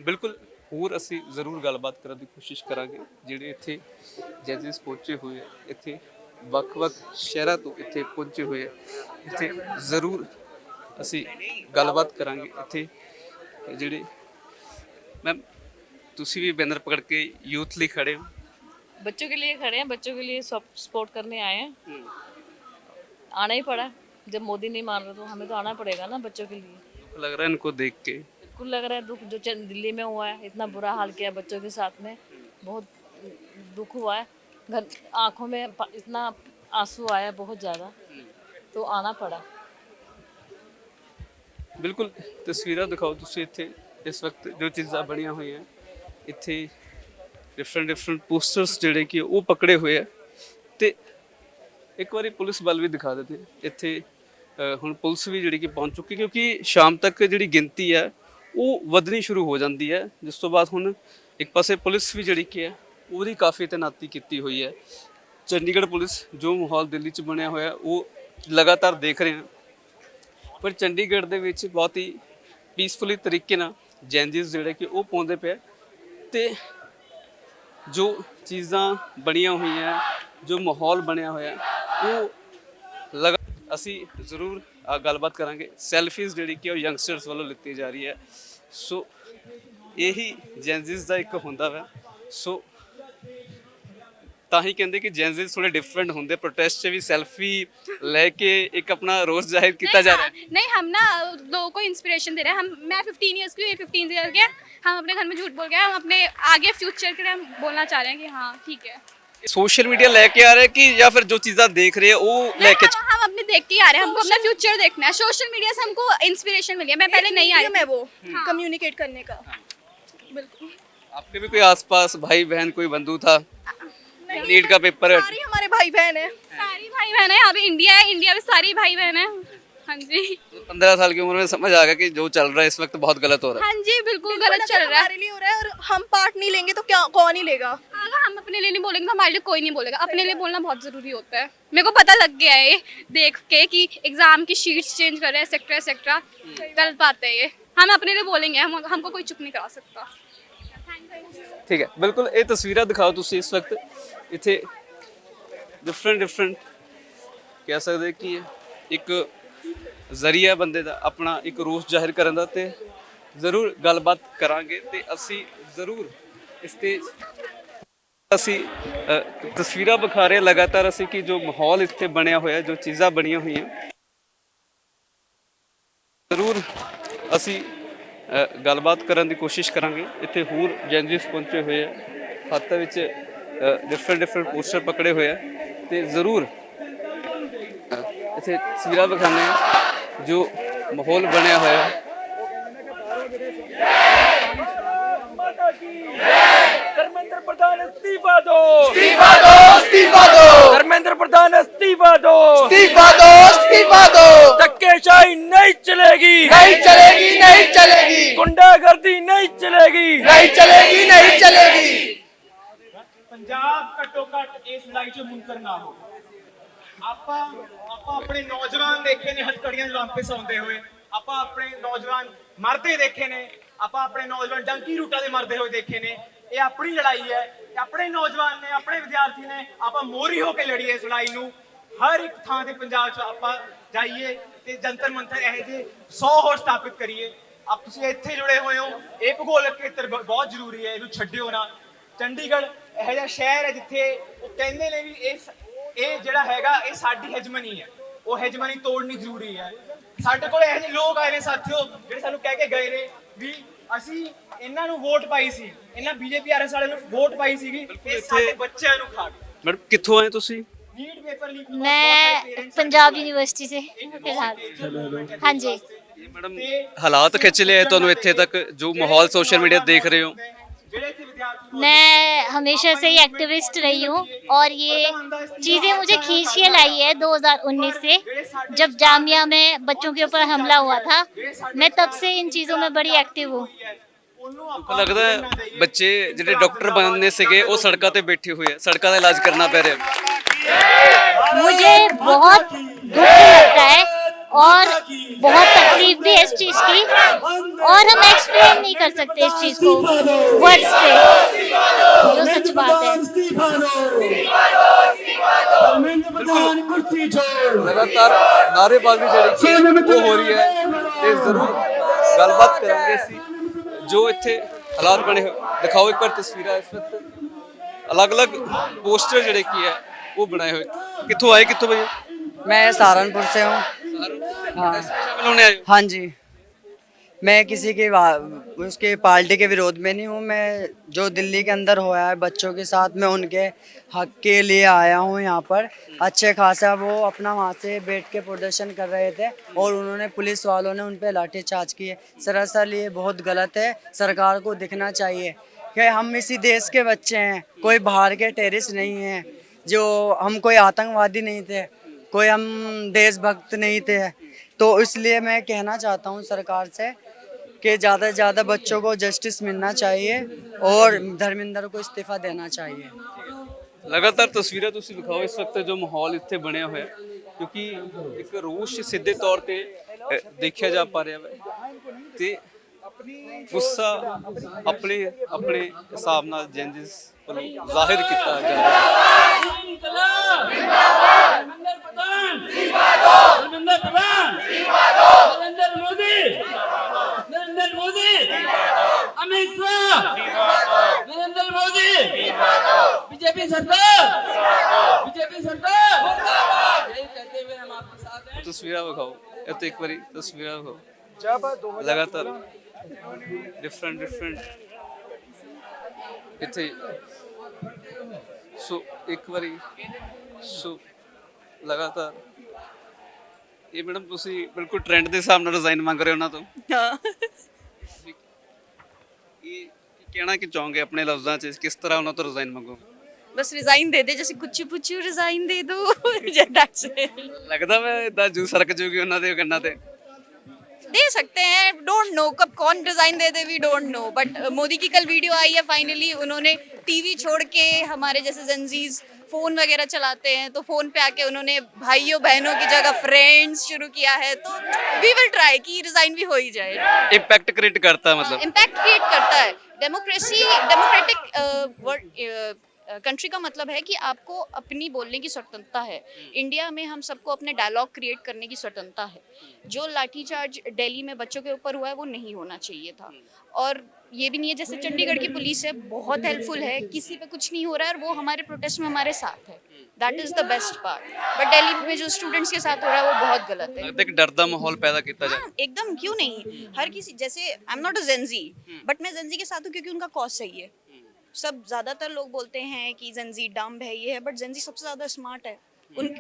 Speaker 8: ਬਿਲਕੁਲ, ਹੋਰ ਅਸੀਂ ਜ਼ਰੂਰ ਗੱਲਬਾਤ ਕਰਨ ਦੀ ਕੋਸ਼ਿਸ਼ ਕਰਾਂਗੇ ਜਿਹੜੇ ਇੱਥੇ ਜੈਨਜ਼ੀਸ ਪਹੁੰਚੇ ਹੋਏ ਆ, ਇੱਥੇ ਵੱਖ-ਵੱਖ ਸ਼ਹਿਰਾਂ ਤੋਂ ਇੱਥੇ ਪਹੁੰਚੇ ਹੋਏ ਆ, ਇੱਥੇ ਜ਼ਰੂਰ ਅਸੀਂ ਗੱਲਬਾਤ ਕਰਾਂਗੇ। ਇੱਥੇ ਜਿਹੜੇ ਮੈਮ ਤੁਸੀਂ ਵੀ ਬੈਨਰ पकड़ के यूथ लिए खड़े हो?
Speaker 10: बच्चों के लिए खड़े हैं, बच्चों के लिए सब सपोर्ट करने आए हैं। आना ही पड़ा, जब मोदी नहीं मान रहा तो हमें तो आना पड़ेगा ना बच्चों के लिए।
Speaker 8: दुख लग रहा है इनको देख के?
Speaker 10: बिल्कुल लग रहा है दुख, जो दिल्ली में हुआ है, इतना बुरा हाल किया बच्चों के साथ में, बहुत दुख हुआ है। आँखों में इतना आंसू आया बहुत ज़्यादा, तो आना पड़ा।
Speaker 8: बिल्कुल, तस्वीरें दिखाओ तुसी इत्थे इस वक्त जो चीज़ां बनिया हुई हैं, ਇੱਥੇ ਡਿਫਰੈਂਟ ਪੋਸਟਰਸ ਜਿਹੜੇ ਕਿ ਉਹ ਪਕੜੇ ਹੋਏ ਆ, ਤੇ ਇੱਕ ਵਾਰੀ ਪੁਲਿਸ ਬਲ ਵੀ ਦਿਖਾ ਦਿੰਦੇ। ਇੱਥੇ ਹੁਣ ਪੁਲਿਸ ਵੀ ਜਿਹੜੀ ਕਿ ਪਹੁੰਚ ਚੁੱਕੀ, ਕਿਉਂਕਿ ਸ਼ਾਮ ਤੱਕ ਜਿਹੜੀ ਗਿਣਤੀ ਹੈ ਉਹ ਵਧਣੀ ਸ਼ੁਰੂ ਹੋ ਜਾਂਦੀ ਹੈ, ਜਿਸ ਤੋਂ ਬਾਅਦ ਹੁਣ ਇੱਕ ਪਾਸੇ ਪੁਲਿਸ ਵੀ ਜਿਹੜੀ ਕਿ ਹੈ ਉਹਦੀ ਕਾਫੀ ਤੈਨਾਤੀ ਕੀਤੀ ਹੋਈ ਹੈ। ਚੰਡੀਗੜ੍ਹ ਪੁਲਿਸ ਜੋ ਮਾਹੌਲ ਦਿੱਲੀ 'ਚ ਬਣਿਆ ਹੋਇਆ ਉਹ ਲਗਾਤਾਰ ਦੇਖ ਰਹੇ ਹਾਂ, ਪਰ ਚੰਡੀਗੜ੍ਹ ਦੇ ਵਿੱਚ ਬਹੁਤ ਹੀ ਪੀਸਫੁਲੀ ਤਰੀਕੇ ਨਾਲ ਜੈਨਜ਼ੀਸ ਜਿਹੜੇ ਕਿ ਉਹ ਪਾਉਂਦੇ ਪਏ, ਤੇ ਜੋ ਚੀਜ਼ਾਂ ਬਣੀਆਂ ਹੋਈਆਂ, ਜੋ ਮਾਹੌਲ ਬਣਿਆ ਹੋਇਆ ਉਹ ਅਸੀਂ ਜ਼ਰੂਰ ਗੱਲਬਾਤ ਕਰਾਂਗੇ। ਸੈਲਫੀਜ਼ ਜਿਹੜੀ ਕਿ ਉਹ ਯੰਗਸਟਰਸ ਵੱਲੋਂ ਲਿੱਤੀ ਜਾ ਰਹੀ ਹੈ, ਸੋ ਇਹੀ ਜੈਨਜ਼ੀਸ ਦਾ ਇੱਕ ਹੁੰਦਾ ਵਾ। ਸੋ ਤਾਂ ਹੀ ਕਹਿੰਦੇ ਕਿ ਜੈਨਜ਼ੀਸ ਥੋੜੇ ਡਿਫਰੈਂਟ ਹੁੰਦੇ, ਪ੍ਰੋਟੈਸਟ 'ਚ ਵੀ ਸੈਲਫੀ ਲੈ ਕੇ ਇੱਕ ਆਪਣਾ ਰੋਸ ਜ਼ਾਹਿਰ ਕੀਤਾ जा रहा है।
Speaker 6: नहीं, हम ना लोगों को इंस्पिरेशन दे रहे हैं। मैं 15 ईयर्स की हुई, 15 ईयर के हम अपने घर में झूठ बोल गए, हम अपने आगे फ्यूचर के लिए हम बोलना चाह रहे हैं कि हाँ ठीक है।
Speaker 8: सोशल मीडिया लेके आ रहे हैं कि या फिर जो चीज़ें देख रहे हैं वो लेके
Speaker 6: हम अपने देख के आ रहे हैं, हमको अपना फ्यूचर देखना है। सोशल मीडिया से हमको इंस्पिरेशन मिली है, मैं पहले नहीं आ रही, मैं वो कम्युनिकेट करने का। बिल्कुल,
Speaker 8: आपके भी कोई आसपास भाई बहन कोई बंधु था? नीट का पेपर है,
Speaker 6: सारी हमारे भाई बहन है, सारी भाई बहन है। यहाँ पे इंडिया है, इंडिया में सारी भाई बहन है। हाँ जी,
Speaker 8: 15 साल की उम्र में समझ आ गया कि जो चल रहा है इस वक्त बहुत गलत हो रहा है।
Speaker 6: हाँ जी, बिल्कुल गलत चल रहा है, हमारे लिए हो रहा है, और हम पार्ट नहीं लेंगे तो क्या कौन ही लेगा? अगर हम अपने लिए नहीं बोलेंगे तो हमारे लिए कोई नहीं बोलेगा। अपने लिए बोलना बहुत ज़रूरी होता है। मेरे को पता लग गया है देख के कि एग्जाम की शीट्स चेंज कर रहे हैं, एक्सेट्रा एक्सेट्रा, गलत बात है ये। हम अपने लिए बोलेंगे, हमको कोई चुप नहीं करा सकता।
Speaker 8: ठीक है, बिल्कुल ये तस्वीरें दिखाओ तुसी इस वक्त इत्थे डिफरेंट कह सकते कि एक ਜ਼ਰੀਆ ਬੰਦੇ ਦਾ ਆਪਣਾ ਇੱਕ ਰੋਸ ਜ਼ਾਹਿਰ ਕਰਨ ਦਾ, ਤੇ ਜ਼ਰੂਰ ਗੱਲਬਾਤ ਕਰਾਂਗੇ, ਤੇ ਅਸੀਂ ਜ਼ਰੂਰ ਇਸ ਤੇ ਅਸੀਂ ਤਸਵੀਰਾਂ ਵਿਖਾ ਰਹੇ ਲਗਾਤਾਰ ਅਸੀਂ ਕਿ ਜੋ ਮਾਹੌਲ ਇੱਥੇ ਬਣਿਆ ਹੋਇਆ, ਜੋ ਚੀਜ਼ਾਂ ਬਣੀਆਂ ਹੋਈਆਂ, ਜ਼ਰੂਰ ਅਸੀਂ ਗੱਲਬਾਤ ਕਰਨ ਦੀ ਕੋਸ਼ਿਸ਼ ਕਰਾਂਗੇ। ਇੱਥੇ ਹੋਰ ਜੈਨਜ਼ੀਸ ਪਹੁੰਚੇ ਹੋਏ ਆ, ਹੱਥ ਵਿੱਚ ਡਿਫਰੈਂਟ ਪੋਸਟਰ ਪਕੜੇ ਹੋਏ ਆ, ਤੇ ਜ਼ਰੂਰ ਇੱਥੇ ਤਸਵੀਰਾਂ ਵਿਖਾਉਂਦੇ ਹਾਂ ਜੋ ਮਾਹੌਲ ਬਣਿਆ ਹੋਇਆ।
Speaker 11: ਧਰਮੇਂਦਰ ਪ੍ਰਧਾਨ ਅਸਤੀਫਾ ਦਿਓ,
Speaker 12: ਅਸਤੀਫਾ ਦਿਓ, ਅਸਤੀਫਾ ਦਿਓ।
Speaker 11: ਧਰਮੇਂਦਰ ਪ੍ਰਧਾਨ ਅਸਤੀਫਾ ਦਿਓ,
Speaker 12: ਅਸਤੀਫਾ ਦਿਓ, ਅਸਤੀਫਾ ਦਿਓ।
Speaker 11: ਧੱਕੇਸ਼ਾਹੀ ਨਹੀਂ ਚਲੇਗੀ,
Speaker 12: ਨਹੀਂ ਚਲੇਗੀ, ਨਹੀਂ ਚਲੇਗੀ।
Speaker 11: ਗੁੰਡਾਗਰਦੀ ਨਹੀਂ ਚਲੇਗੀ,
Speaker 12: ਨਹੀਂ ਚਲੇਗੀ, ਨਹੀਂ ਚਲੇਗੀ।
Speaker 11: ਪੰਜਾਬ ਘੱਟੋ ਘੱਟ ਇਸ ਲੜਾਈ 'ਚ ਮੁਨਕਰ ਨਾ ਹੋ।
Speaker 13: ਆਪਾਂ ਆਪਣੇ ਨੌਜਵਾਨ ਦੇਖੇ ਨੇ ਹੱਥਕੜੀਆਂ ਲਾਂਪੇ ਸੌਂਦੇ ਹੋਏ, ਆਪਾਂ ਆਪਣੇ ਨੌਜਵਾਨ ਮਰਦੇ ਦੇਖੇ ਨੇ, ਆਪਾਂ ਆਪਣੇ ਨੌਜਵਾਨ ਡੰਕੀ ਰੂਟਾਂ ਦੇ ਮਰਦੇ ਹੋਏ ਦੇਖੇ ਨੇ। ਇਹ ਆਪਣੀ ਲੜਾਈ ਹੈ, ਆਪਣੇ ਨੌਜਵਾਨ ਨੇ, ਆਪਣੇ ਵਿਦਿਆਰਥੀ ਨੇ, ਆਪਾਂ ਮੋਹਰੀ ਹੋ ਕੇ ਲੜੀਏ ਇਸ ਲੜਾਈ ਨੂੰ। ਹਰ ਇੱਕ ਥਾਂ ਤੇ ਪੰਜਾਬ 'ਚ ਆਪਾਂ ਜਾਈਏ ਤੇ ਜੰਤਰ ਮੰਤਰ ਇਹੋ ਜਿਹੇ 100 ਹੋਰ ਸਥਾਪਿਤ ਕਰੀਏ। ਆਪ ਤੁਸੀਂ ਇੱਥੇ ਜੁੜੇ ਹੋਏ ਹੋ, ਇਹ ਭੂਗੋਲਿਕ ਖੇਤਰ ਬਹੁਤ ਜ਼ਰੂਰੀ ਹੈ, ਇਹਨੂੰ ਛੱਡਿਓ ਨਾ। ਚੰਡੀਗੜ੍ਹ ਇਹੋ ਜਿਹਾ ਸ਼ਹਿਰ ਹੈ ਜਿੱਥੇ ਉਹ ਕਹਿੰਦੇ ਨੇ ਵੀ ਇਹ ਜਿਹੜਾ ਹੈਗਾ ਇਹ ਸਾਡੀ ਹੈਜਮਨੀ ਹੈ, ਉਹ ਹੈਜਮਨੀ ਤੋੜਨੀ ਜ਼ਰੂਰੀ ਹੈ। ਸਾਡੇ ਕੋਲ ਇਹੋ ਜਿਹੇ ਲੋਕ ਆਏ ਨੇ ਸਾਥੀਓ ਜਿਹੜੇ ਸਾਨੂੰ ਕਹਿ ਕੇ ਗਏ ਨੇ ਵੀ ਅਸੀਂ ਇਹਨਾਂ ਨੂੰ ਵੋਟ ਪਾਈ ਸੀ, ਇਹਨਾਂ ਬੀਜੇਪੀ ਆਰਐਸ ਵਾਲਿਆਂ ਨੂੰ ਵੋਟ ਪਾਈ ਸੀਗੀ, ਇਹ ਸਾਡੇ ਬੱਚਿਆਂ ਨੂੰ ਖਾ ਗਏ।
Speaker 8: ਮੈਡਮ ਕਿੱਥੋਂ ਆਏ ਤੁਸੀਂ?
Speaker 13: नीट पेपर लीक
Speaker 7: मैं पंजाब यूनिवर्सिटी से फिलहाल। हाँ जी
Speaker 8: मैडम हालात खिंच लिया है ਤੁਹਾਨੂੰ ਇੱਥੇ ਤੱਕ, ਜੋ ਮਾਹੌਲ सोशल मीडिया देख रहे हो?
Speaker 7: मैं हमेशा से ही एक्टिविस्ट रही हूँ और ये चीज़ें मुझे खींच के लाई है 2019 से, जब जामिया में बच्चों के ऊपर हमला हुआ था। मैं तब से इन चीज़ों में बड़ी एक्टिव हूँ।
Speaker 8: लगता है बच्चे ਜਿਹੜੇ ਡਾਕਟਰ ਬਣਨੇ ਸੀਗੇ ਉਹ ਸੜਕਾਂ ਤੇ ਬੈਠੇ ਹੋਏ ਆ, ਸੜਕਾਂ ਦਾ ਇਲਾਜ ਕਰਨਾ ਪੈ ਰਿਹਾ।
Speaker 7: मुझे बहुत दुख लगता है और बहुत तकलीफ भी है इस चीज़ की, और हम एक्सप्लेन नहीं कर सकते इस चीज़ को वर्ड्स पे, जो सच बात है।
Speaker 8: लगातार नारेबाजी ਜਿਹੜੀ ਉਹ ਹੋ ਰਹੀ ਹੈ ਤੇ ਜ਼ਰੂਰ ਗੱਲਬਾਤ ਕਰਾਂਗੇ ਅਸੀਂ। ਜੋ ਇੱਥੇ ਹਾਲਾਤ ਬਣੇ ਹੋਏ ਦਿਖਾਓ ਇੱਕ ਵਾਰ ਤਸਵੀਰਾਂ। ਇਸ ਵਕਤ ਅਲੱਗ-ਅਲੱਗ पोस्टर ਜਿਹੜੇ ਕੀ ਹੈ वो बनाए हुए। कित्थों आए, कित्थों भैया?
Speaker 14: मैं सहारनपुर से हूँ। हाँ हाँ जी, मैं किसी के उसके पार्टी के विरोध में नहीं हूँ। मैं जो दिल्ली के अंदर हुआ है बच्चों के साथ, मैं उनके हक के लिए आया हूँ यहाँ पर। अच्छे खासा वो अपना वहाँ से बैठ के प्रदर्शन कर रहे थे और उन्होंने पुलिस वालों ने उन पर लाठीचार्ज की है। सरासर ये बहुत गलत है। सरकार को दिखना चाहिए कि हम इसी देश के बच्चे हैं, कोई बाहर के टेररिस्ट नहीं हैं, जो हम कोई आतंकवादी नहीं थे, कोई हम देशभक्त नहीं थे। तो इसलिए मैं कहना चाहता हूँ सरकार से कि ज़्यादा से ज़्यादा बच्चों को जस्टिस मिलना चाहिए और धर्मेंद्र को इस्तीफा देना चाहिए।
Speaker 8: लगातार तस्वीरें ਤੁਸੀਂ ਦਿਖਾਓ ਇਸ ਵਕਤ ਜੋ ਮਾਹੌਲ ਇੱਥੇ ਬਣਿਆ ਹੋਇਆ, ਕਿਉਂਕਿ ਇੱਕ ਰੋਸ਼ ਸਿੱਧੇ ਤੌਰ ਤੇ ਦੇਖਿਆ ਜਾ ਪਾ ਰਿਹਾ ਹੈ ਤੇ ਗੁੱਸਾ ਆਪਣੇ ਹਿਸਾਬ ਨਾਲ ਜੈਨਜਿਸ ਵੱਲੋਂ ਜ਼ਾਹਿਰ ਕੀਤਾ ਜਾ ਰਿਹਾ
Speaker 11: बीजेपी सरकार
Speaker 8: तस्वीरें दिखाओ तो एक बारी तस्वीरें दिखाओ। लगातार डिफरेंट इतने सो एक बारी सो लगातार ये मैडम तुसी बिल्कुल ट्रेंड के हिसाब नाल डिजाइन मंग रहे हो ना तो ये कहना कि चाहोगे अपने लफ्ज़ों च किस तरह उन्होंने तो डिजाइन मंगोगे?
Speaker 1: बस रिजाइन दे दे, जैसे कुछ पूछू रिजाइन दे दो।
Speaker 8: लगता मैं इदा जू सरक जूगी उन्होंने गन्ना ते
Speaker 1: दे सकते हैं, डोंट नो कब कौन डिजाइन दे दे, we don't know. But Modi की कल वीडियो आई है, फाइनली उन्होंने टीवी छोड़ के हमारे जैसे जंजीज फोन वगैरह चलाते हैं, तो फोन पे आके उन्होंने भाइयों बहनों की जगह फ्रेंड्स शुरू किया है। तो वी विल ट्राई कि रिजाइन भी हो ही जाए।
Speaker 8: इम्पैक्ट क्रिएट करता है, मतलब
Speaker 1: इम्पैक्ट क्रिएट करता है। डेमोक्रेटिक कंट्री का मतलब है कि आपको अपनी बोलने की स्वतंत्रता है। इंडिया में हम सबको अपने डायलॉग क्रिएट करने की स्वतंत्रता है। जो लाठीचार्ज दिल्ली में बच्चों के ऊपर हुआ है वो नहीं होना चाहिए था। और ये भी नहीं है, जैसे चंडीगढ़ की पुलिस है, बहुत हेल्पफुल है, किसी पे कुछ नहीं हो रहा है और वो हमारे प्रोटेस्ट में हमारे साथ है। That is the best part. But Delhi में जो स्टूडेंट्स के साथ हो रहा है वो बहुत गलत है।
Speaker 8: एक डर का माहौल पैदा किया जाए।
Speaker 1: एकदम, क्यों नहीं। हर किसी, जैसे I am not a Gen Z, but मैं जेनजी के साथ हूँ क्योंकि उनका कॉज सही है। सब ज़्यादातर लोग बोलते हैं कि जेनजी डम्ब है, ये है, बट जेनजी सबसे ज़्यादा स्मार्ट है।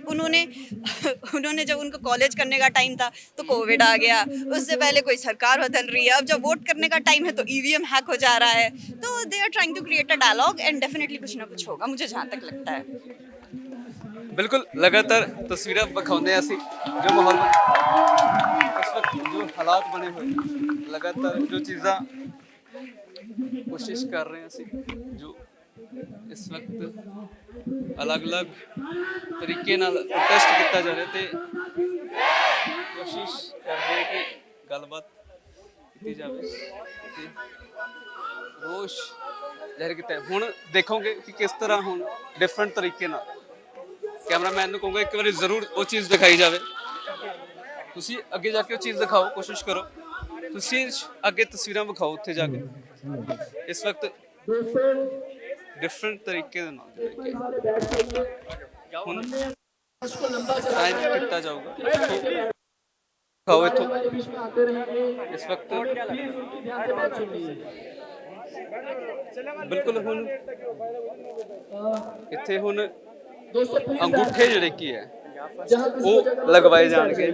Speaker 1: उन्होंने जब उनको कॉलेज करने का टाइम था तो कोविड आ गया, उससे पहले कोई सरकार बदल रही है, अब जब वोट करने का टाइम है तो ईवीएम हैक हो जा रहा है। तो they are trying to create a dialogue and definitely कुछ ना कुछ होगा, मुझे जहाँ तक लगता है।
Speaker 8: बिल्कुल लगातार तस्वीरें दिखाते हैं असी जो माहौल इस वक्त जो हालात बने हुए, लगातार जो चीज़ा कोशिश कर रहे हैं असी जो ਇਸ ਵਕਤ ਅਲੱਗ-ਅਲੱਗ ਤਰੀਕੇ ਨਾਲ ਪ੍ਰੋਟੈਸਟ ਕੀਤਾ ਜਾ ਰਿਹਾ ਤੇ ਕੋਸ਼ਿਸ਼ ਕਰਦੇ ਕਿ ਗੱਲਬਾਤ ਕੀਤੀ ਜਾਵੇ ਤੇ ਰੋਸ਼ ਜ਼ਾਹਿਰ ਕੀਤਾ ਹੈ। ਹੁਣ ਦੇਖੋਗੇ ਕਿ ਕਿਸ ਤਰ੍ਹਾਂ ਹੁਣ ਡਿਫਰੈਂਟ ਤਰੀਕੇ ਨਾਲ ਕੈਮਰਾਮੈਨ ਨੂੰ ਕਹੂੰਗਾ ਇੱਕ ਵਾਰੀ ਜ਼ਰੂਰ ਉਹ ਚੀਜ਼ ਦਿਖਾਈ ਜਾਵੇ। ਤੁਸੀਂ ਅੱਗੇ ਜਾ ਕੇ ਉਹ ਚੀਜ਼ ਦਿਖਾਓ, ਕੋਸ਼ਿਸ਼ ਕਰੋ ਤੁਸੀਂ ਅੱਗੇ ਤਸਵੀਰਾਂ ਵਿਖਾਓ ਉੱਥੇ ਜਾ ਕੇ। ਇਸ ਵਕਤ ਡਿਫਰੈਂਟ ਤਰੀਕੇ ਦੇ ਨਾਲ ਹੁਣ ਸਾਈਨ ਕੀਤਾ ਜਾਊਗਾ। ਦਿਖਾਓ ਇੱਥੋਂ ਇਸ ਵਕਤ ਬਿਲਕੁਲ ਹੁਣ ਇੱਥੇ ਹੁਣ ਅੰਗੂਠੇ ਜਿਹੜੇ ਕੀ ਹੈ ਉਹ ਲਗਵਾਏ ਜਾਣਗੇ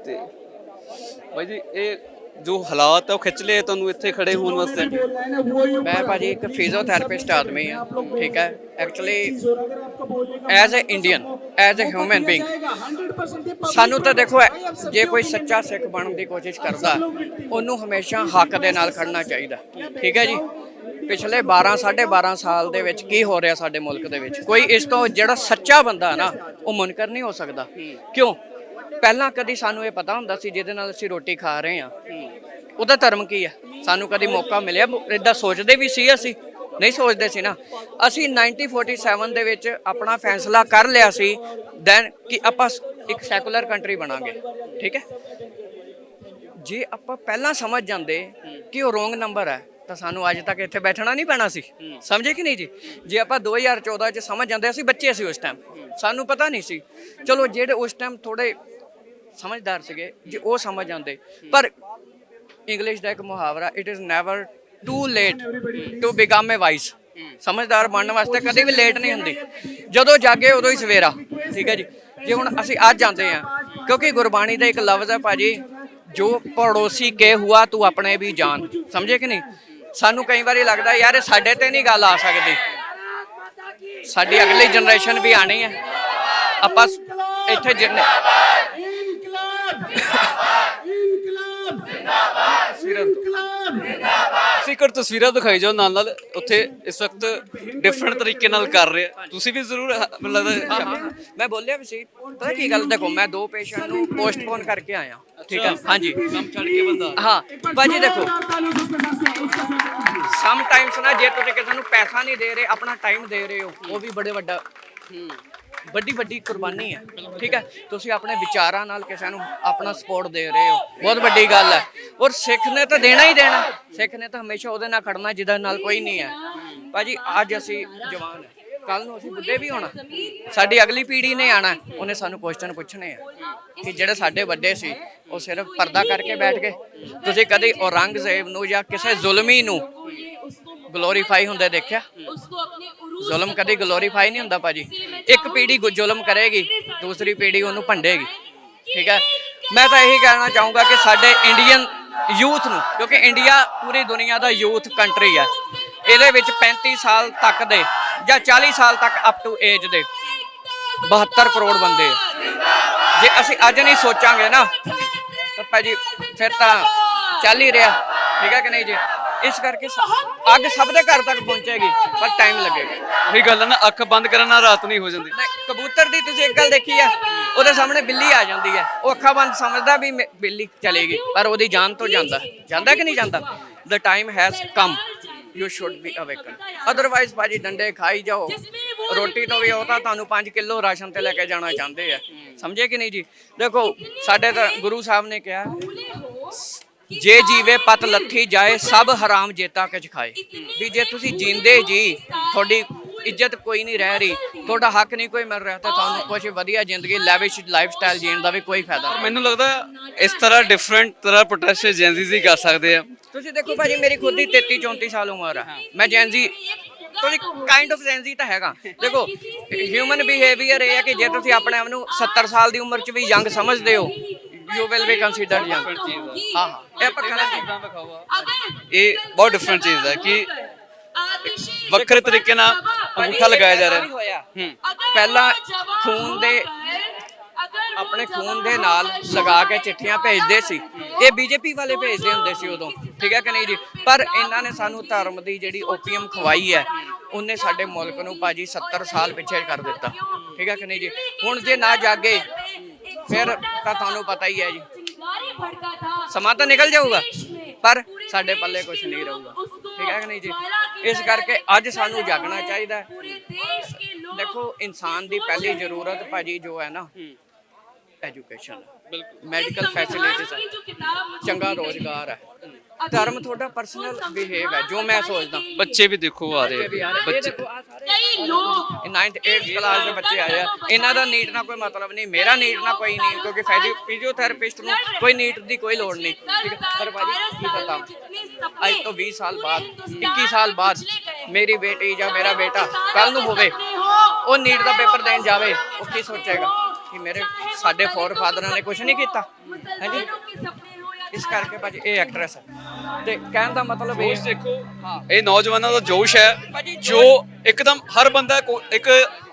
Speaker 8: ਤੇ ਬਾਈ ਜੀ ਇਹ ਜੋ ਹਾਲਾਤ ਹੈ ਉਹ ਖਿੱਚ ਲਏ ਤੁਹਾਨੂੰ ਇੱਥੇ ਖੜੇ ਹੋਣ ਵਾਸਤੇ।
Speaker 15: ਮੈਂ ਭਾਜੀ ਇੱਕ ਫਿਜ਼ੀਓਥੈਰੇਪਿਸਟ ਆਦਮੀ ਹਾਂ, ਠੀਕ ਹੈ। Actually as a Indian, as a human being ਸਾਨੂੰ ਤਾਂ ਦੇਖੋ ਜੇ ਕੋਈ ਸੱਚਾ ਸਿੱਖ ਬਣਨ ਦੀ ਕੋਸ਼ਿਸ਼ ਕਰਦਾ ਉਹਨੂੰ ਹਮੇਸ਼ਾ ਹੱਕ ਦੇ ਨਾਲ ਖੜਨਾ ਚਾਹੀਦਾ, ਠੀਕ ਹੈ ਜੀ। ਪਿਛਲੇ 12 ਸਾਲ ਦੇ ਵਿੱਚ ਕੀ ਹੋ ਰਿਹਾ ਸਾਡੇ ਮੁਲਕ ਦੇ ਵਿੱਚ, ਕੋਈ ਇਸ ਤੋਂ ਜਿਹੜਾ ਸੱਚਾ ਬੰਦਾ ਨਾ ਉਹ ਮੁਨਕਰ ਨਹੀਂ ਹੋ ਸਕਦਾ। ਕਿਉਂ? ਪਹਿਲਾਂ ਕਦੀ ਸਾਨੂੰ ਇਹ ਪਤਾ ਹੁੰਦਾ ਸੀ ਜਿਹਦੇ ਨਾਲ ਅਸੀਂ ਰੋਟੀ ਖਾ ਰਹੇ ਹਾਂ ਉਹਦਾ ਧਰਮ ਕੀ ਹੈ? ਸਾਨੂੰ ਕਦੀ ਮੌਕਾ ਮਿਲਿਆ ਇਦਾਂ ਸੋਚਦੇ ਵੀ ਸੀ? ਅਸੀਂ ਨਹੀਂ ਸੋਚਦੇ ਸੀ ਨਾ। ਅਸੀਂ 1947 ਦੇ ਵਿੱਚ ਆਪਣਾ ਫੈਸਲਾ ਕਰ ਲਿਆ ਸੀ ਦੈਨ ਕਿ ਆਪਾਂ ਇੱਕ ਸੈਕੂਲਰ ਕੰਟਰੀ ਬਣਾਂਗੇ, ਠੀਕ ਹੈ। ਜੇ ਆਪਾਂ ਪਹਿਲਾਂ ਸਮਝ ਜਾਂਦੇ ਕਿ ਉਹ ਰੋਂਗ ਨੰਬਰ ਹੈ ਤਾਂ ਸਾਨੂੰ ਅੱਜ ਤੱਕ ਇੱਥੇ ਬੈਠਣਾ ਨਹੀਂ ਪੈਣਾ ਸੀ, ਸਮਝੇ ਕਿ ਨਹੀਂ ਜੀ। ਜੇ ਆਪਾਂ 2014 ਚ ਸਮਝ ਜਾਂਦੇ, ਅਸੀਂ ਬੱਚੇ ਸੀ ਉਸ ਟਾਈਮ, ਸਾਨੂੰ ਪਤਾ ਨਹੀਂ ਸੀ। ਚਲੋ ਜਿਹੜੇ ਉਸ ਟਾਈਮ ਥੋੜੇ ਸਮਝਦਾਰ ਸੀਗੇ ਜੇ ਉਹ ਸਮਝ ਜਾਂਦੇ। ਪਰ ਇੰਗਲਿਸ਼ ਦਾ ਇੱਕ ਮੁਹਾਵਰਾ, it is never too late to become a wise. ਸਮਝਦਾਰ ਬਣਨ ਵਾਸਤੇ ਕਦੇ ਵੀ ਲੇਟ ਨਹੀਂ ਹੁੰਦੀ, ਜਦੋਂ ਜਾਗੇ ਉਦੋਂ ਹੀ ਸਵੇਰਾ, ਠੀਕ ਹੈ ਜੀ। ਜੇ ਹੁਣ ਅਸੀਂ ਅੱਜ ਜਾਂਦੇ ਹਾਂ ਕਿਉਂਕਿ ਗੁਰਬਾਣੀ ਦਾ ਇੱਕ ਲਫ਼ਜ਼ ਹੈ ਭਾਜੀ, ਜੋ ਪੜੋਸੀ ਕੇ ਹੁਆ ਤੂੰ ਆਪਣੇ ਵੀ ਜਾਨ, ਸਮਝੇ ਕਿ ਨਹੀਂ। ਸਾਨੂੰ ਕਈ ਵਾਰੀ ਲੱਗਦਾ ਯਾਰ ਸਾਡੇ ਤੇ ਨਹੀਂ ਗੱਲ ਆ ਸਕਦੀ, ਸਾਡੀ ਅਗਲੀ ਜਨਰੇਸ਼ਨ ਵੀ ਆਣੀ ਹੈ। ਆਪਾਂ ਇੱਥੇ ਜਿੰਨੇ
Speaker 8: ਸਿੱਕਰ ਤਸਵੀਰਾਂ ਦਿਖਾਈ ਜਾਓ ਨਾਲ ਨਾਲ। ਉੱਥੇ ਇਸ ਵਕਤ ਡਿਫਰੈਂਟ ਤਰੀਕੇ ਨਾਲ ਕਰ ਰਹੇ ਆ, ਤੁਸੀਂ ਵੀ ਜ਼ਰੂਰ ਲੱਗਦਾ।
Speaker 15: ਮੈਂ ਬੋਲਿਆ ਵੀ ਸੀ, ਪਤਾ ਕੀ ਗੱਲ, ਦੇਖੋ ਮੈਂ 2 ਪੇਸ਼ੈਂਟ ਨੂੰ ਪੋਸਟਪੋਨ ਕਰਕੇ ਆਇਆ, ਠੀਕ ਹੈ। ਹਾਂਜੀ,
Speaker 8: ਕੰਮ ਛੱਡ ਕੇ ਬੰਦਾ।
Speaker 15: ਹਾਂ ਭਾਜੀ ਦੇਖੋ ਸਮ ਟਾਈਮਸ ਨਾ ਜੇ ਤੁਸੀਂ ਕਿਸੇ ਨੂੰ ਪੈਸਾ ਨਹੀਂ ਦੇ ਰਹੇ, ਆਪਣਾ ਟਾਈਮ ਦੇ ਰਹੇ ਹੋ, ਉਹ ਵੀ ਵੱਡੀ ਕੁਰਬਾਨੀ ਹੈ, ਠੀਕ ਹੈ। ਤੁਸੀਂ ਆਪਣੇ ਵਿਚਾਰਾਂ ਨਾਲ ਕਿਸੇ ਨੂੰ ਆਪਣਾ ਸਪੋਰਟ ਦੇ ਰਹੇ ਹੋ, ਬਹੁਤ ਵੱਡੀ ਗੱਲ ਹੈ। ਔਰ ਸਿੱਖ ਨੇ ਤਾਂ ਦੇਣਾ ਹੀ ਦੇਣਾ, ਸਿੱਖ ਨੇ ਤਾਂ ਹਮੇਸ਼ਾ ਉਹਦੇ ਨਾਲ ਖੜਨਾ ਜਿਹਦੇ ਨਾਲ ਕੋਈ ਨਹੀਂ ਹੈ। ਭਾਜੀ ਅੱਜ ਅਸੀਂ ਜਵਾਨ ਹੈ, ਕੱਲ ਨੂੰ ਅਸੀਂ ਬੁੱਢੇ ਵੀ ਹੋਣਾ, ਸਾਡੀ ਅਗਲੀ ਪੀੜ੍ਹੀ ਨੇ ਆਣਾ, ਉਹਨੇ ਸਾਨੂੰ ਕੁਐਸਚਨ ਪੁੱਛਣੇ ਆ ਕਿ ਜਿਹੜੇ ਸਾਡੇ ਵੱਡੇ ਸੀ ਉਹ ਸਿਰਫ ਪਰਦਾ ਕਰਕੇ ਬੈਠ ਗਏ। ਤੁਸੀਂ ਕਦੇ ਔਰੰਗਜ਼ੇਬ ਨੂੰ ਜਾਂ ਕਿਸੇ ਜ਼ੁਲਮੀ ਨੂੰ ਗਲੋਰੀਫਾਈ ਹੁੰਦੇ ਦੇਖਿਆ? ਜ਼ੁਲਮ ਕਦੇ ਗਲੋਰੀਫਾਈ ਨਹੀਂ ਹੁੰਦਾ ਭਾਜੀ। ਇੱਕ ਪੀੜ੍ਹੀ ਜ਼ੁਲਮ ਕਰੇਗੀ, ਦੂਸਰੀ ਪੀੜ੍ਹੀ ਉਹਨੂੰ ਭੰਡੇਗੀ, ਠੀਕ ਹੈ। ਮੈਂ ਤਾਂ ਇਹੀ ਕਹਿਣਾ ਚਾਹੂੰਗਾ ਕਿ ਸਾਡੇ ਇੰਡੀਅਨ ਯੂਥ ਨੂੰ, ਕਿਉਂਕਿ ਇੰਡੀਆ ਪੂਰੀ ਦੁਨੀਆ ਦਾ ਯੂਥ ਕੰਟਰੀ ਹੈ, ਇਹਦੇ ਵਿੱਚ 35 ਸਾਲ ਤੱਕ ਦੇ ਜਾਂ 40 ਸਾਲ ਤੱਕ ਅਪ ਟੂ ਏਜ ਦੇ 72 ਕਰੋੜ ਬੰਦੇ ਆ। ਜੇ ਅਸੀਂ ਅੱਜ ਨਹੀਂ ਸੋਚਾਂਗੇ ਨਾ ਤਾਂ ਭਾਜੀ ਫਿਰ ਤਾਂ ਚੱਲ ਹੀ ਰਿਹਾ, ਠੀਕ ਹੈ ਕਿ ਨਹੀਂ ਜੀ। ਇਸ ਕਰਕੇ ਅੱਗ ਸਭ ਦੇ ਘਰ ਤੱਕ ਪਹੁੰਚੇਗੀ ਪਰ ਟਾਈਮ ਲੱਗੇਗਾ।
Speaker 8: ਉਹੀ ਗੱਲ ਹੈ ਨਾ, ਅੱਖ ਬੰਦ ਕਰਨ ਨਾਲ ਰਾਤ ਨਹੀਂ ਹੋ ਜਾਂਦੀ।
Speaker 15: ਕਬੂਤਰ ਦੀ ਤੁਸੀਂ ਇੱਕ ਗੱਲ ਦੇਖੀ ਆ, ਉਹਦੇ ਸਾਹਮਣੇ ਬਿੱਲੀ ਆ ਜਾਂਦੀ ਹੈ, ਉਹ ਅੱਖਾਂ ਬੰਦ ਸਮਝਦਾ ਵੀ ਬਿੱਲੀ ਚਲੇਗੀ, ਪਰ ਉਹਦੀ ਜਾਨ ਤੋਂ ਜਾਂਦਾ ਕਿ ਨਹੀਂ ਜਾਂਦਾ। The time has come, you should be awaken, otherwise ਭਾਜੀ ਡੰਡੇ ਖਾਈ ਜਾਓ। ਰੋਟੀ ਤੋਂ ਵੀ ਉਹ ਤਾਂ ਤੁਹਾਨੂੰ 5 ਕਿਲੋ ਰਾਸ਼ਨ ਤੇ ਲੈ ਕੇ ਜਾਣਾ ਚਾਹੁੰਦੇ ਆ, ਸਮਝੇ ਕਿ ਨਹੀਂ ਜੀ। ਦੇਖੋ ਸਾਡੇ ਤਾਂ ਗੁਰੂ ਸਾਹਿਬ ਨੇ ਕਿਹਾ ਜੇ ਜੀਵੇ ਪਤ ਲੱਥੀ ਜਾਏ ਸਭ ਹਰਾਮ ਜੇਤਾ ਕਿਛ ਖਾਏ, ਵੀ ਜੇ ਤੁਸੀਂ ਜੀਂਦੇ ਜੀ ਤੁਹਾਡੀ ਇੱਜ਼ਤ ਕੋਈ ਨਹੀਂ ਰਹਿ ਰਹੀ, ਤੁਹਾਡਾ ਹੱਕ ਨਹੀਂ ਕੋਈ ਮਿਲ ਰਿਹਾ, ਤਾਂ ਤੁਹਾਨੂੰ ਕੁਝ ਵਧੀਆ ਜ਼ਿੰਦਗੀ ਲੈਵਿਸ਼ ਲਾਈਫ ਸਟਾਈਲ ਜੀਣ ਦਾ ਵੀ ਕੋਈ ਫਾਇਦਾ।
Speaker 8: ਮੈਨੂੰ ਲੱਗਦਾ ਇਸ ਤਰ੍ਹਾਂ ਡਿਫਰੈਂਟ ਤਰ੍ਹਾਂ ਪ੍ਰੋਟੈਸਟ ਜੈਨਜ਼ੀ ਹੀ ਕਰ ਸਕਦੇ ਆ।
Speaker 15: ਤੁਸੀਂ ਦੇਖੋ ਭਾਜੀ ਮੇਰੀ ਖੁਦ ਦੀ 33-34 ਸਾਲ ਉਮਰ ਹੈ, ਮੈਂ ਜੈਨਜ਼ੀ ਥੋੜੀ ਕਾਈਂਡ ਆਫ ਜੈਨਜ਼ੀ ਤਾਂ ਹੈਗਾ। ਦੇਖੋ ਹਿਊਮਨ ਬਿਹੇਵੀਅਰ ਇਹ ਹੈ ਕਿ ਜੇ ਤੁਸੀਂ ਆਪਣੇ ਆਪ ਨੂੰ 70 ਸਾਲ ਦੀ ਉਮਰ 'ਚ ਵੀ ਯੰਗ ਸਮਝਦੇ ਹੋ, you will be considered young। ਹਾਂ ਇਹ ਆਪਾਂ
Speaker 8: ਇਹ ਬਹੁਤ ਡਿਫਰੈਂਟ ਚੀਜ਼ ਹੈ ਕਿ ਵੱਖਰੇ ਤਰੀਕੇ ਨਾਲ ਅੰਗੂਠਾ ਲਗਾਇਆ ਜਾ ਰਿਹਾ।
Speaker 15: ਪਹਿਲਾਂ ਖੂਨ ਦੇ ਆਪਣੇ ਖੂਨ ਦੇ ਨਾਲ ਲਗਾ ਕੇ ਚਿੱਠੀਆਂ ਭੇਜਦੇ ਸੀ। ਇਹ ਬੀਜੇਪੀ ਵਾਲੇ ਭੇਜਦੇ ਹੁੰਦੇ ਸੀ ਉਦੋਂ, ਠੀਕ ਹੈ ਕਿ ਨਹੀਂ ਜੀ। ਪਰ ਇਹਨਾਂ ਨੇ ਸਾਨੂੰ ਧਰਮ ਦੀ ਜਿਹੜੀ ਓਪੀਅਮ ਖਵਾਈ ਹੈ, ਉਹਨੇ ਸਾਡੇ ਮੁਲਕ ਨੂੰ ਭਾਜੀ 70 ਸਾਲ ਪਿੱਛੇ ਕਰ ਦਿੱਤਾ, ਠੀਕ ਹੈ ਕਿ ਨਹੀਂ ਜੀ। ਹੁਣ ਜੇ ਨਾ ਜਾਗੇ ਫਿਰ ਤਾਂ ਤੁਹਾਨੂੰ ਪਤਾ ਹੀ ਹੈ ਜੀ, ਸਮਾਂ ਤਾਂ ਨਿਕਲ ਜਾਊਗਾ ਪਰ ਸਾਡੇ ਪੱਲੇ ਕੁਝ ਨਹੀਂ ਰਹੂਗਾ, ਠੀਕ ਹੈ ਕਿ ਨਹੀਂ ਜੀ। ਇਸ ਕਰਕੇ ਅੱਜ ਸਾਨੂੰ ਜਾਗਣਾ ਚਾਹੀਦਾ ਹੈ। ਦੇਖੋ ਇਨਸਾਨ ਦੀ ਪਹਿਲੀ ਜ਼ਰੂਰਤ ਭਾਜੀ ਜੋ ਹੈ ਨਾ, ਐਜੂਕੇਸ਼ਨ, ਮੈਡੀਕਲ ਫੈਸਿਲਿਟੀਜ਼ ਹੈ, ਚੰਗਾ ਰੋਜ਼ਗਾਰ ਹੈ। ਧਰਮ ਤੁਹਾਡਾ ਪਰਸਨਲ ਬਿਹੇਵ ਹੈ, ਜੋ ਮੈਂ ਸੋਚਦਾ।
Speaker 8: ਬੱਚੇ ਵੀ ਦੇਖੋ ਆ ਰਹੇ ਬੱਚੇ,
Speaker 15: ਇਹ 9th 8th ਕਲਾਸ ਦੇ ਬੱਚੇ ਆਏ ਆ, ਇਹਨਾਂ ਦਾ ਨੀਟ ਨਾਲ ਕੋਈ ਮਤਲਬ ਨਹੀਂ, ਮੇਰਾ ਨੀਟ ਨਾਲ ਕੋਈ ਨਹੀਂ, ਕਿਉਂਕਿ ਫਿਜ਼ੀਓਥੈਰੇਪਿਸਟ ਨੂੰ ਕੋਈ ਨੀਟ ਦੀ ਕੋਈ ਲੋੜ ਨਹੀਂ, ਠੀਕ ਹੈ। ਪਰ ਭਾਜੀ ਕੀ ਪਤਾ ਅੱਜ ਤੋਂ 20 ਸਾਲ ਬਾਅਦ 21 ਸਾਲ ਬਾਅਦ ਮੇਰੀ ਬੇਟੀ ਜਾਂ ਮੇਰਾ ਬੇਟਾ ਕੱਲ ਨੂੰ ਹੋਵੇ, ਉਹ ਨੀਟ ਦਾ ਪੇਪਰ ਦੇਣ ਜਾਵੇ, ਉਹ ਕੀ ਸੋਚੇਗਾ ਕਿ ਮੇਰੇ ਸਾਡੇ ਫਾਦਰਾਂ ਨੇ ਕੁਝ ਨਹੀਂ ਕੀਤਾ, ਹਾਂਜੀ। ਇਸ ਕਰਕੇ ਭਾਜੀ ਇਹ ਐਕਟਰੈਸ ਹੈ, ਤੇ ਕਹਿਣ ਦਾ ਮਤਲਬ ਇਹ
Speaker 8: ਦੇਖੋ ਇਹ ਨੌਜਵਾਨਾਂ ਦਾ ਜੋਸ਼ ਹੈ ਜੋ ਇੱਕਦਮ ਹਰ ਬੰਦਾ ਇੱਕ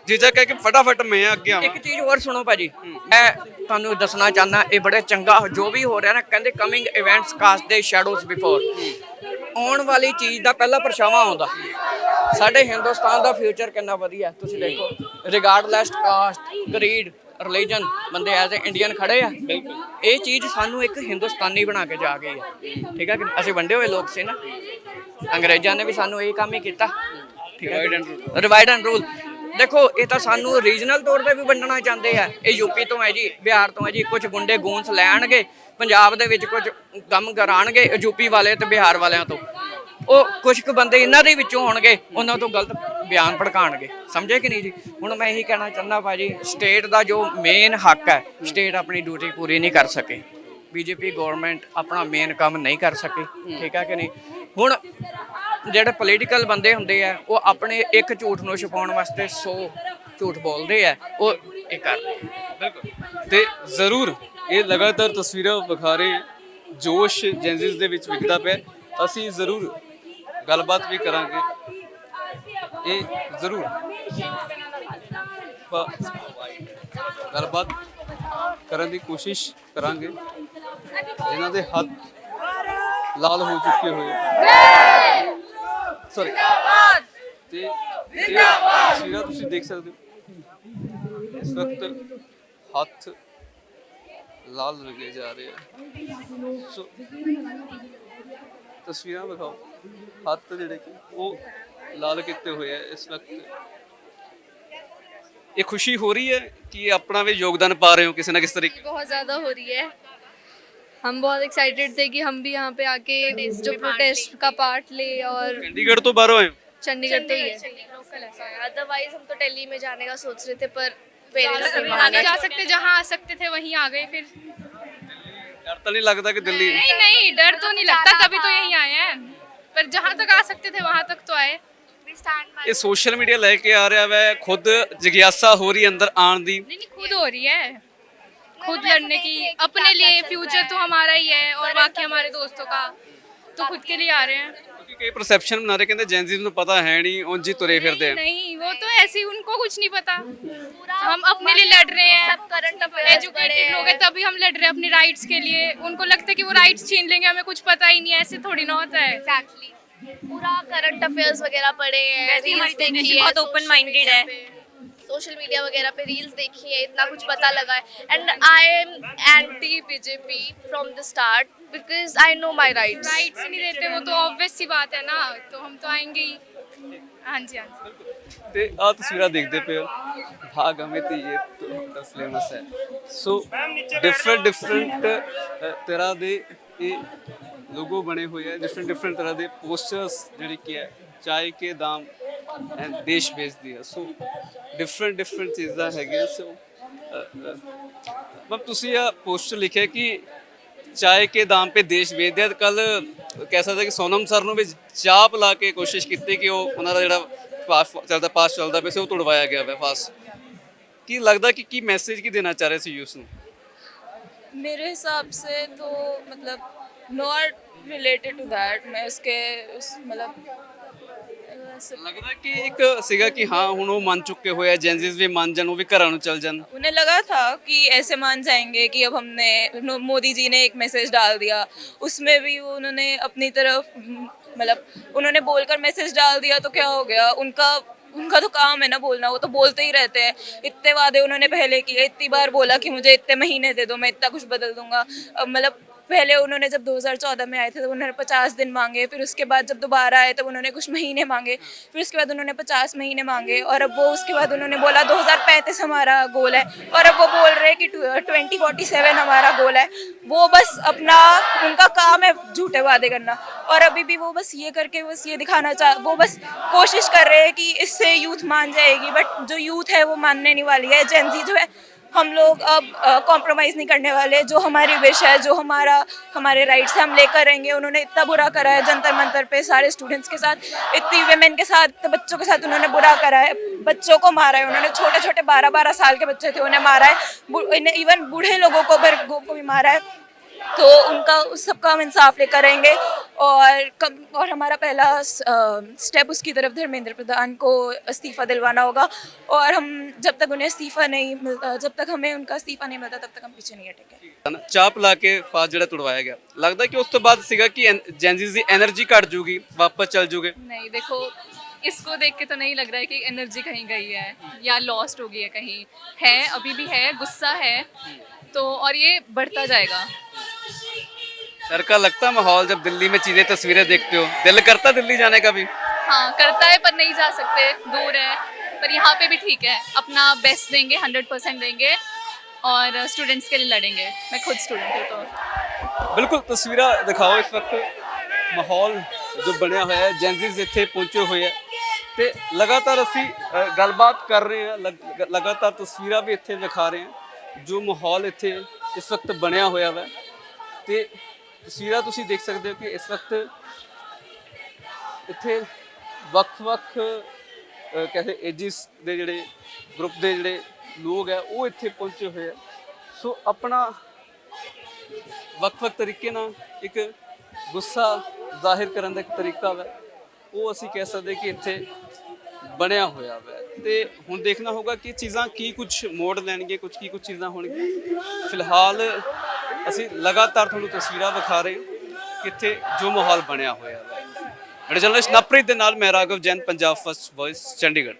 Speaker 8: ਜੀਜਾ ਕਹਿ ਕੇ ਫਟਾਫਟ ਮੈਂ ਅੱਗੇ ਆਵਾਂ।
Speaker 15: ਇੱਕ ਚੀਜ਼ ਹੋਰ ਸੁਣੋ ਭਾਜੀ, ਮੈਂ ਤੁਹਾਨੂੰ ਦੱਸਣਾ ਚਾਹੁੰਦਾ, ਇਹ ਬੜੇ ਚੰਗਾ ਜੋ ਵੀ ਹੋ ਰਿਹਾ ਨਾ, ਕਹਿੰਦੇ ਕਮਿੰਗ ਇਵੈਂਟਸ ਕਾਸਟ ਦੇ ਸ਼ੈਡੋਜ਼ ਬਿਫੋਰ, ਆਉਣ ਵਾਲੀ ਚੀਜ਼ ਦਾ ਪਹਿਲਾ ਪਰਛਾਵਾਂ ਆਉਂਦਾ। ਸਾਡੇ ਹਿੰਦੁਸਤਾਨ ਦਾ ਫਿਊਚਰ ਕਿੰਨਾ ਵਧੀਆ, ਤੁਸੀਂ ਦੇਖੋ ਰਿਗਾਰਡਲੈਸ ਕਾਸਟ, ਕਰੀਡ, ਰਿਲੀਜਨ, ਬੰਦੇ ਐਜ਼ ਏ ਇੰਡੀਅਨ ਖੜੇ ਆ। ਇਹ ਚੀਜ਼ ਸਾਨੂੰ ਇੱਕ ਹਿੰਦੁਸਤਾਨੀ ਬਣਾ ਕੇ ਜਾ ਗਈ ਹੈ, ਠੀਕ ਹੈ। ਅਸੀਂ ਵੰਡੇ ਹੋਏ ਲੋਕ ਸੀ ਨਾ, ਅੰਗਰੇਜ਼ਾਂ ਨੇ ਵੀ ਸਾਨੂੰ ਇਹ ਕੰਮ ਹੀ ਕੀਤਾ, ਠੀਕ ਹੈ। ਡਿਵਾਈਡ ਐਂਡ ਰੂਲ ਦੇਖੋ, ਇਹ ਤਾਂ ਸਾਨੂੰ ਰੀਜਨਲ ਤੌਰ ਤੇ ਵੀ ਵੰਡਣਾ ਚਾਹੁੰਦੇ ਆ। ਇਹ ਯੂਪੀ ਤੋਂ ਹੈ ਜੀ, ਬਿਹਾਰ ਤੋਂ ਹੈ ਜੀ, ਕੁਝ ਗੁੰਡੇ ਗੂੰਸ ਲੈਣਗੇ ਪੰਜਾਬ ਦੇ ਵਿੱਚ, ਕੁਝ ਕੰਮ ਕਰਾਣਗੇ ਯੂਪੀ ਵਾਲੇ ਤੇ ਬਿਹਾਰ ਵਾਲਿਆਂ ਤੋਂ, ਉਹ ਕੁਝ ਕੁ ਬੰਦੇ ਇਹਨਾਂ ਦੇ ਵਿੱਚੋਂ ਹੋਣਗੇ, ਉਹਨਾਂ ਤੋਂ ਗਲਤ ਬਿਆਨ ਭੜਕਾਣਗੇ, ਸਮਝੇ ਕਿ ਨਹੀਂ ਜੀ। ਹੁਣ ਮੈਂ ਇਹੀ ਕਹਿਣਾ ਚਾਹੁੰਦਾ ਭਾਜੀ, ਸਟੇਟ ਦਾ ਜੋ ਮੇਨ ਹੱਕ ਹੈ, ਸਟੇਟ ਆਪਣੀ ਡਿਊਟੀ ਪੂਰੀ ਨਹੀਂ ਕਰ ਸਕੇ, ਬੀਜੇਪੀ ਗਵਰਨਮੈਂਟ ਆਪਣਾ ਮੇਨ ਕੰਮ ਨਹੀਂ ਕਰ ਸਕੇ, ਠੀਕ ਹੈ ਕਿ ਨਹੀਂ। ਹੁਣ ਜਿਹੜੇ ਪੋਲੀਟੀਕਲ ਬੰਦੇ ਹੁੰਦੇ ਆ, ਉਹ ਆਪਣੇ ਇੱਕ ਝੂਠ ਨੂੰ ਛੁਪਾਉਣ ਵਾਸਤੇ 100 ਝੂਠ ਬੋਲਦੇ ਆ, ਉਹ ਇਹ ਕਰਦੇ
Speaker 8: ਬਿਲਕੁਲ। ਤੇ ਜ਼ਰੂਰ ਇਹ ਲਗਾਤਾਰ ਤਸਵੀਰਾਂ ਵਿਖਾ ਰਹੇ ਹੈ, ਜੋਸ਼ ਜੈਨਜ਼ੀਸ ਦੇ ਵਿੱਚ ਵਿਖਦਾ ਪਿਆ। ਅਸੀਂ ਜ਼ਰੂਰ ਗੱਲਬਾਤ ਵੀ ਕਰਾਂਗੇ, ਇਹ ਜ਼ਰੂਰ ਗੱਲਬਾਤ ਕਰਨ ਦੀ ਕੋਸ਼ਿਸ਼ ਕਰਾਂਗੇ। ਇਹਨਾਂ ਦੇ ਹੱਥ ਲਾਲ ਹੋ ਚੁੱਕੇ ਹੋਏ, ਸੌਰੀ, ਤੇ ਇਹ ਤਸਵੀਰਾਂ ਤੁਸੀਂ ਦੇਖ ਸਕਦੇ ਹੋ, ਇਸ ਵਕਤ ਹੱਥ ਲਾਲ ਰੰਗੇ ਜਾ ਰਹੇ ਆ। ਸੋ ਤਸਵੀਰਾਂ ਵਿਖਾਓ, ਹੱਥ ਜਿਹੜੇ ਕਿ ਉਹ ਲਾਲ ਕੀਤੇ ਹੋਏ ਆ ਇਸ ਵਕਤ। ਇਹ खुशी हो रही है कि अपना भी योगदान पा रहे हो किसी ना किसी तरीके?
Speaker 2: बहुत ज़्यादा हो रही है। हम बहुत एक्साइटेड थे कि हम भी यहाँ पे आके जो प्रोटेस्ट का पार्ट ले, और
Speaker 8: चंडीगढ़ तो बाहर आए हो?
Speaker 2: चंडीगढ़ तो ही है,
Speaker 6: अदरवाइज हम तो दिल्ली में जाने का सोच रहे थे, पर पेरेंट्स नहीं जा सकते, जहाँ आ सकते थे वहीं आ गए। फिर
Speaker 8: डर तो नहीं लगता कि दिल्ली?
Speaker 6: नहीं डर तो नहीं लगता, तभी तो यहीं आए हैं, पर जहाँ तक आ सकते थे वहाँ तक तो आए।
Speaker 8: ये सोशल मीडिया लेके आ रहा है, खुद जिज्ञासा हो रही है अंदर आने दी?
Speaker 6: नहीं खुद हो रही है, खुद लड़ने की, अपने लिए। फ्यूचर तो हमारा ही है और बाकी हमारे दोस्तों का, तो खुद के लिए आ रहे हैं।
Speaker 8: क्योंकि कई परसेप्शन बना रहे, कहते जेनजीज को पता है नहीं, उनजी तुरे फिरते हैं।
Speaker 6: नहीं वो तो ऐसे ही, उनको कुछ नहीं पता। हम अपने लिए लड़ रहे हैं, सब करंट अफेयर्स एजुकेटेड लोग हैं, तभी हम लड़ रहे हैं अपने राइट्स के लिए। उनको लगता है कि वो राइट्स छीन लेंगे, हमें कुछ पता ही नहीं है, ऐसे थोड़ी ना होता है।
Speaker 16: एग्जैक्टली, पूरा करंट अफेयर्स वगैरह पढ़े हैं, रील्स देखी है,
Speaker 6: बहुत ओपन माइंडेड है,
Speaker 16: सोशल मीडिया वगैरह पे रील्स देखी है, इतना कुछ पता लगा है। And I M anti BJP from the start, because I know my rights.
Speaker 6: Rights नहीं देते वो तो ऑब्वियस सी बात है ना, तो हम तो आएंगे ही। हाँ जी, हाँ जी।
Speaker 8: ਤੇ ਆ ਤਸਵੀਰਾਂ ਦੇਖਦੇ ਪਏ ਹੋ, ਭਾਗ ਹਮੇ ਤੇ ਇਹ ਤਾਂ ਫੇਮਸ ਹੈ। ਸੋ ਡਿਫਰੈਂਟ ਤਰ੍ਹਾਂ ਦੇ ਇਹ ਲੋਗੋ ਬਣੇ ਹੋਏ ਹੈ, ਡਿਫਰੈਂਟ ਤਰ੍ਹਾਂ ਦੇ ਪੋਸਟਰਸ ਜਿਹੜੇ ਕੀ ਹੈ, ਚਾय के दाम ਐਂਡ ਦੇਸ਼ ਵੇਚਦੀ ਹੈ। ਸੋ ਡਿਫਰੈਂਟ ਚੀਜ਼ਾਂ ਹੈਗੀਆਂ। ਸੋ ਮਤਲਬ ਤੁਸੀਂ ਆ ਪੋਸਟਰ ਲਿਖਿਆ ਕਿ चाय के दाम पे देश ਵੇਚਦੇ ਆ। ਕੱਲ ਕਹਿ ਸਕਦੇ ਕਿ ਸੋਨਮ ਸਰ ਨੂੰ ਵੀ ਚਾਪ ਲਾ ਕੇ ਕੋਸ਼ਿਸ਼ ਕੀਤੀ ਕਿ ਉਹ ਉਹਨਾਂ ਦਾ ਜਿਹੜਾ ਪਾਸ ਚੱਲਦਾ ਪਿਆ ਸੀ ਉਹ ਤੁੜਵਾਇਆ ਗਿਆ ਵਾ ਪਾਸ। ਕੀ ਲੱਗਦਾ ਕਿ ਕੀ ਮੈਸੇਜ ਕੀ ਦੇਣਾ ਚਾਹ ਰਹੇ ਸੀ ਯੂਥ ਨੂੰ?
Speaker 17: मेरे हिसाब से तो मतलब नॉट रिलेटेड टू दैट। मैं उसके मतलब
Speaker 8: ਲੱਗਦਾ ਕਿ ਇੱਕ ਸੀਗਾ ਕਿ ਹਾਂ ਹੁਣ ਉਹ ਮੰਨ ਚੁੱਕੇ ਹੋਏ ਆ, ਜੈਨਜ਼ੀਜ਼ ਵੀ ਮੰਨ ਜਾਣ, ਉਹ ਵੀ ਘਰਾਂ ਨੂੰ ਚੱਲ ਜਾਣ।
Speaker 17: उन्हें लगा था कि ऐसे मान जाएंगे कि अब हमने मोदी जी ने एक मैसेज डाल दिया, उसमें भी वो उन्होंने अपनी तरफ मतलब उन्होंने बोलकर मैसेज डाल दिया तो क्या हो गया, उनका तो काम है ना बोलना, वो तो बोलते ही रहते हैं। इतने वादे उन्होंने पहले किए, इतनी बार बोला कि मुझे इतने महीने दे दो, मैं इतना कुछ बदल दूंगा। मतलब पहले उन्होंने जब 2014 में आए थे तो उन्होंने 50 दिन मांगे, फिर उसके बाद जब दोबारा आए तब उन्होंने कुछ महीने मांगे, फिर उसके बाद उन्होंने 50 महीने मांगे, और अब वो उसके बाद उन्होंने बोला 2035 हमारा गोल है, और अब वो बोल रहे हैं कि 2047 हमारा गोल है। वो बस अपना उनका काम है झूठे वादे करना, और अभी भी वो बस ये करके बस ये दिखाना वो बस कोशिश कर रहे हैं कि इससे यूथ मान जाएगी, बट जो यूथ है वो मानने नहीं वाली है। जेनजी जो है, हम लोग अब कॉम्प्रोमाइज़ नहीं करने वाले। जो हमारी विश है, जो हमारे राइट्स है, हम लेकर रहेंगे। उन्होंने इतना बुरा करा है जंतर मंतर पे सारे स्टूडेंट्स के साथ, इतनी वेमेन के साथ, बच्चों के साथ उन्होंने बुरा करा है, बच्चों को मारा है उन्होंने, छोटे छोटे 12-12 साल के बच्चे थे उन्हें मारा है, इवन बूढ़े लोगों को भी मारा है। तो उनका उस सब का हम इंसाफ लेकर रहेंगे, और हमारा पहला स्टेप उसकी तरफ धर्मेंद्र प्रधान को इस्तीफ़ा दिलवाना होगा, और हम जब तक उन्हें इस्तीफ़ा नहीं मिलता, जब तक हमें उनका इस्तीफ़ा नहीं मिलता, तब तक हम पीछे नहीं हटेंगे।
Speaker 8: ਚਾਪ ਲਾ ਕੇ ਫਾਸ ਜਿਹੜਾ ਤੁੜਵਾਇਆ ਗਿਆ, ਲੱਗਦਾ ਕਿ ਉਸ ਤੋਂ ਬਾਅਦ ਸੀਗਾ ਕਿ ਜੈਨਜ਼ੀਜ਼ ਦੀ એનર્ਜੀ ਘਟ ਜੂਗੀ, ਵਾਪਸ ਚੱਲ ਜੂਗੇ।
Speaker 17: नहीं देखो, इसको देख के तो नहीं लग रहा है कि एनर्जी कहीं गई है या लॉस्ट हो गई है, कहीं है, अभी भी है, गुस्सा है तो, और ये बढ़ता जाएगा।
Speaker 8: सर का लगता माहौल जब दिल्ली में चीजें तस्वीरें देखते हो, दिल करता दिल्ली जाने का भी?
Speaker 17: हाँ करता है, पर नहीं जा सकते, दूर है, पर यहाँ पे भी ठीक है, अपना बेस्ट देंगे, 100% देंगे, और स्टूडेंट्स के लिए लड़ेंगे। मैं खुद स्टूडेंट हूँ तो
Speaker 8: बिल्कुल तस्वीर दिखाओ। इस वक्त माहौल जो बनया हुआ है, जैनजीज इत्थे पहुंचे हुए हैं, तो लगातार असी गलबात कर रहे हैं, लगातार तस्वीर भी इत्थे दिखा रहे हैं जो माहौल इत्थे इस वक्त बनया हुआ है। तो तस्वीर तुसी देख सकते हो कि इस वक्त इत्थे ਵੱਖ-ਵੱਖ कहते एजिस के जोड़े ग्रुप के जोड़े लोग है वो इत्थे पहुंचे हुए हैं। सो अपना ਵੱਖ-ਵੱਖ तरीके नाल एक गुस्सा जाहिर करने का एक तरीका है, वो असी कह सकते कि इत्थे बनया हुआ है। तो हुण देखना होगा कि चीज़ां की कुछ मोड़ लैणगे, कुछ चीज़ां होणगियां। फिलहाल असी लगातार तुहानूं तस्वीरां विखा रहे कि इत्थे जो माहौल बनया हुआ है। जर्नलिस्ट नवप्रीत दे नाल मैं राघव जैन, पंजाब फर्स्ट वॉइस, चंडीगढ़।